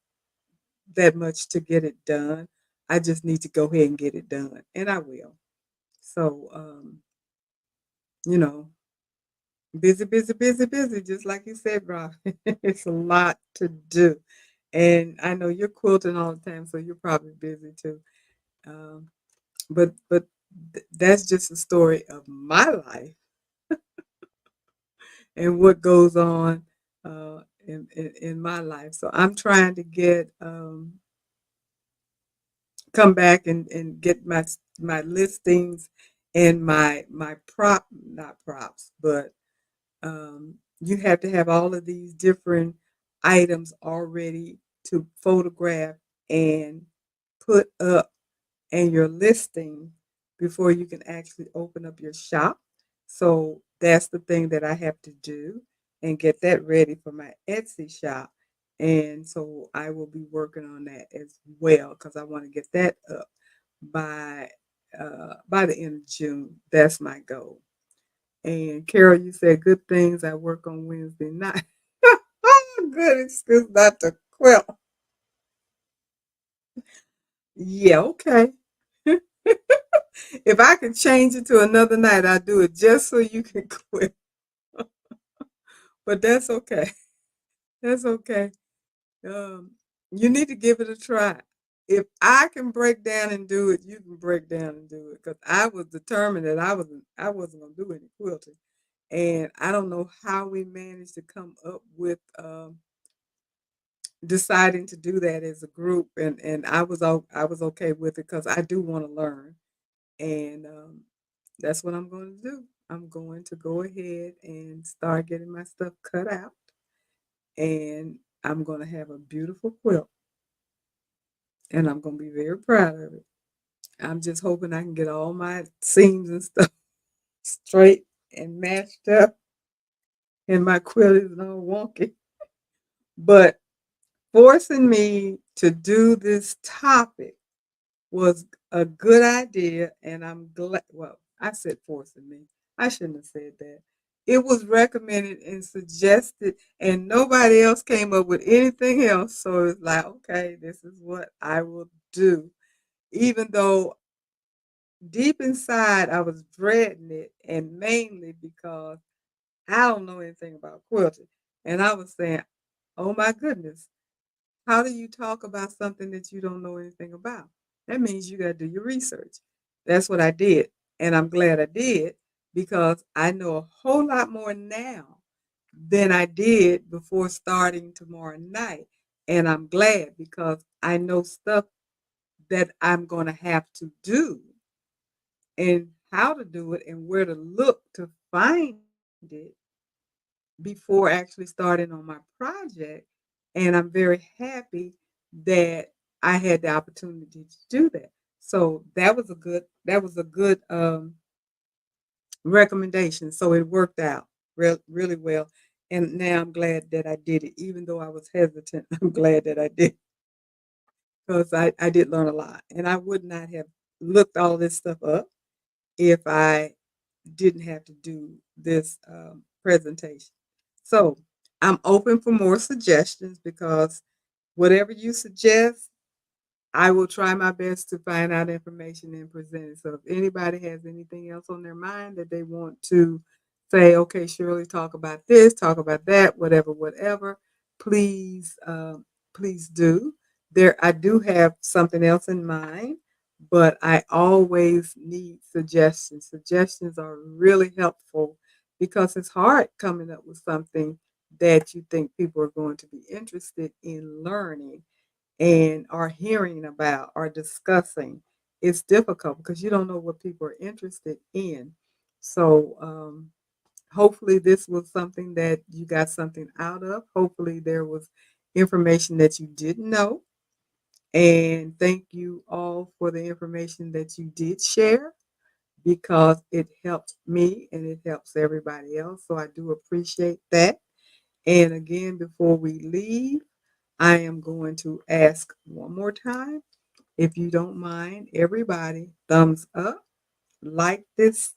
that much to get it done. I just need to go ahead and get it done. And I will. So, you know, busy, busy, busy, busy, just like you said, Rob. It's a lot to do. And I know you're quilting all the time, so you're probably busy too. Um, but that's just a story of my life and what goes on in my life. So I'm trying to get come back and get my listings and my prop not props, but you have to have all of these different items already to photograph and put up and your listing before you can actually open up your shop. So that's the thing that I have to do and get that ready for my Etsy shop. And so I will be working on that as well because I want to get that up by by the end of June. That's my goal. And Carol, you said good things. I work on Wednesday night. Oh, good excuse not to quilt. Yeah, okay. If I can change it to another night, I'll do it just so you can quit. But that's okay. That's okay. Um, you need to give it a try. If I can break down and do it, you can break down and do it. Because I was determined that I wasn't gonna do any quilting. And I don't know how we managed to come up with deciding to do that as a group, and I was okay with it because I do want to learn, and that's what I'm going to do. I'm going to go ahead and start getting my stuff cut out, and I'm going to have a beautiful quilt, and I'm going to be very proud of it. I'm just hoping I can get all my seams and stuff straight and matched up, and my quilt is all wonky. But forcing me to do this topic was a good idea, and I'm glad. Well, I said forcing me. I shouldn't have said that. It was recommended and suggested, and nobody else came up with anything else. So it's like, okay, this is what I will do. Even though deep inside I was dreading it, and mainly because I don't know anything about quilting. And I was saying, oh my goodness, how do you talk about something that you don't know anything about? That means you got to do your research. That's what I did. And I'm glad I did because I know a whole lot more now than I did before starting tomorrow night. And I'm glad because I know stuff that I'm going to have to do and how to do it and where to look to find it before actually starting on my project. And I'm very happy that I had the opportunity to do that. So that was a good recommendation. So it worked out really well. And now I'm glad that I did it, even though I was hesitant. I'm glad that I did because I did learn a lot. And I would not have looked all this stuff up if I didn't have to do this presentation. So I'm open for more suggestions because whatever you suggest, I will try my best to find out information and present it. So if anybody has anything else on their mind that they want to say, okay, Shirley, talk about this, talk about that, whatever, whatever, please, please do. I do have something else in mind, but I always need suggestions. Suggestions are really helpful because it's hard coming up with something that you think people are going to be interested in learning and are hearing about or discussing. It's difficult because you don't know what people are interested in. So hopefully this was something that you got something out of. Hopefully there was information that you didn't know. And thank you all for the information that you did share because it helped me and it helps everybody else. So I do appreciate that. And again, before we leave, I am going to ask one more time, if you don't mind, everybody, thumbs up, like this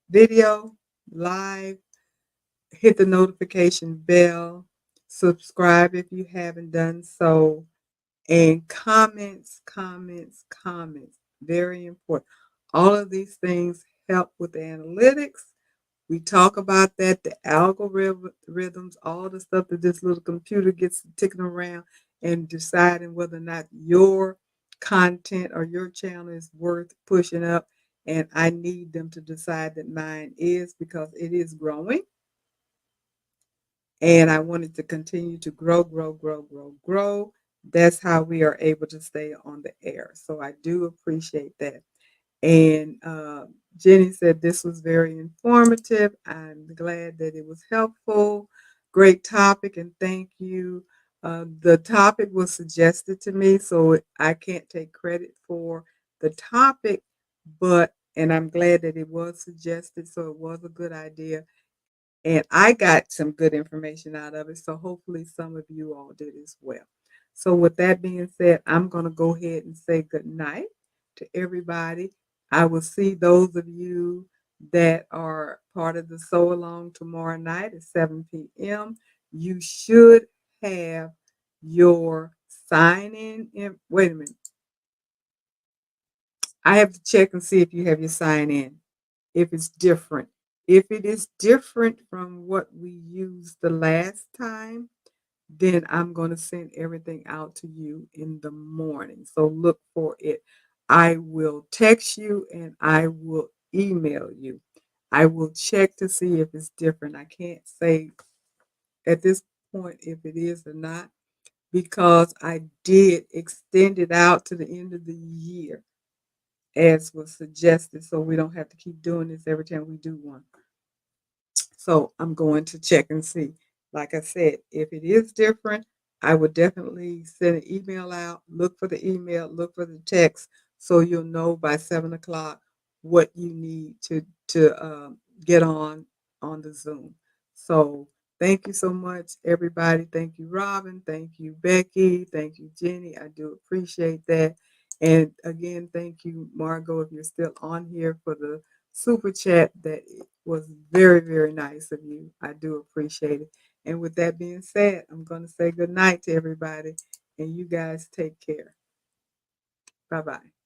video live, hit the notification bell, subscribe if you haven't done so, and comments, comments, comments. Very important. All of these things help with the analytics. We talk about that, the algorithms, all the stuff that this little computer gets ticking around and deciding whether or not your content or your channel is worth pushing up. And I need them to decide that mine is because it is growing. And I want it to continue to grow, grow, grow, grow, grow. That's how we are able to stay on the air. So I do appreciate that. And Jenny said this was very informative. I'm glad that it was helpful. Great topic, and thank you. The topic was suggested to me, so I can't take credit for the topic, but and I'm glad that it was suggested, so it was a good idea. And I got some good information out of it. So hopefully some of you all did as well. So with that being said, I'm going to go ahead and say good night to everybody. I will see those of you that are part of the sew along tomorrow night at 7 p.m. You should have your sign in. Wait a minute. I have to check and see if you have your sign in, if it's different. If it is different from what we used the last time, then I'm going to send everything out to you in the morning. So look for it. I will text you and I will email you. I will check to see if it's different. I can't say at this point if it is or not because I did extend it out to the end of the year as was suggested, so we don't have to keep doing this every time we do one. So I'm going to check and see. Like I said, if it is different, I would definitely send an email out. Look for the email, look for the text, so you'll know by 7 o'clock what you need to get on the Zoom. So thank you so much, everybody. Thank you, Robin. Thank you, Becky. Thank you, Jenny. I do appreciate that. And again, thank you, Margot, if you're still on here for the super chat. That was very, very nice of you. I do appreciate it. And with that being said, I'm going to say good night to everybody, and you guys take care. Bye bye.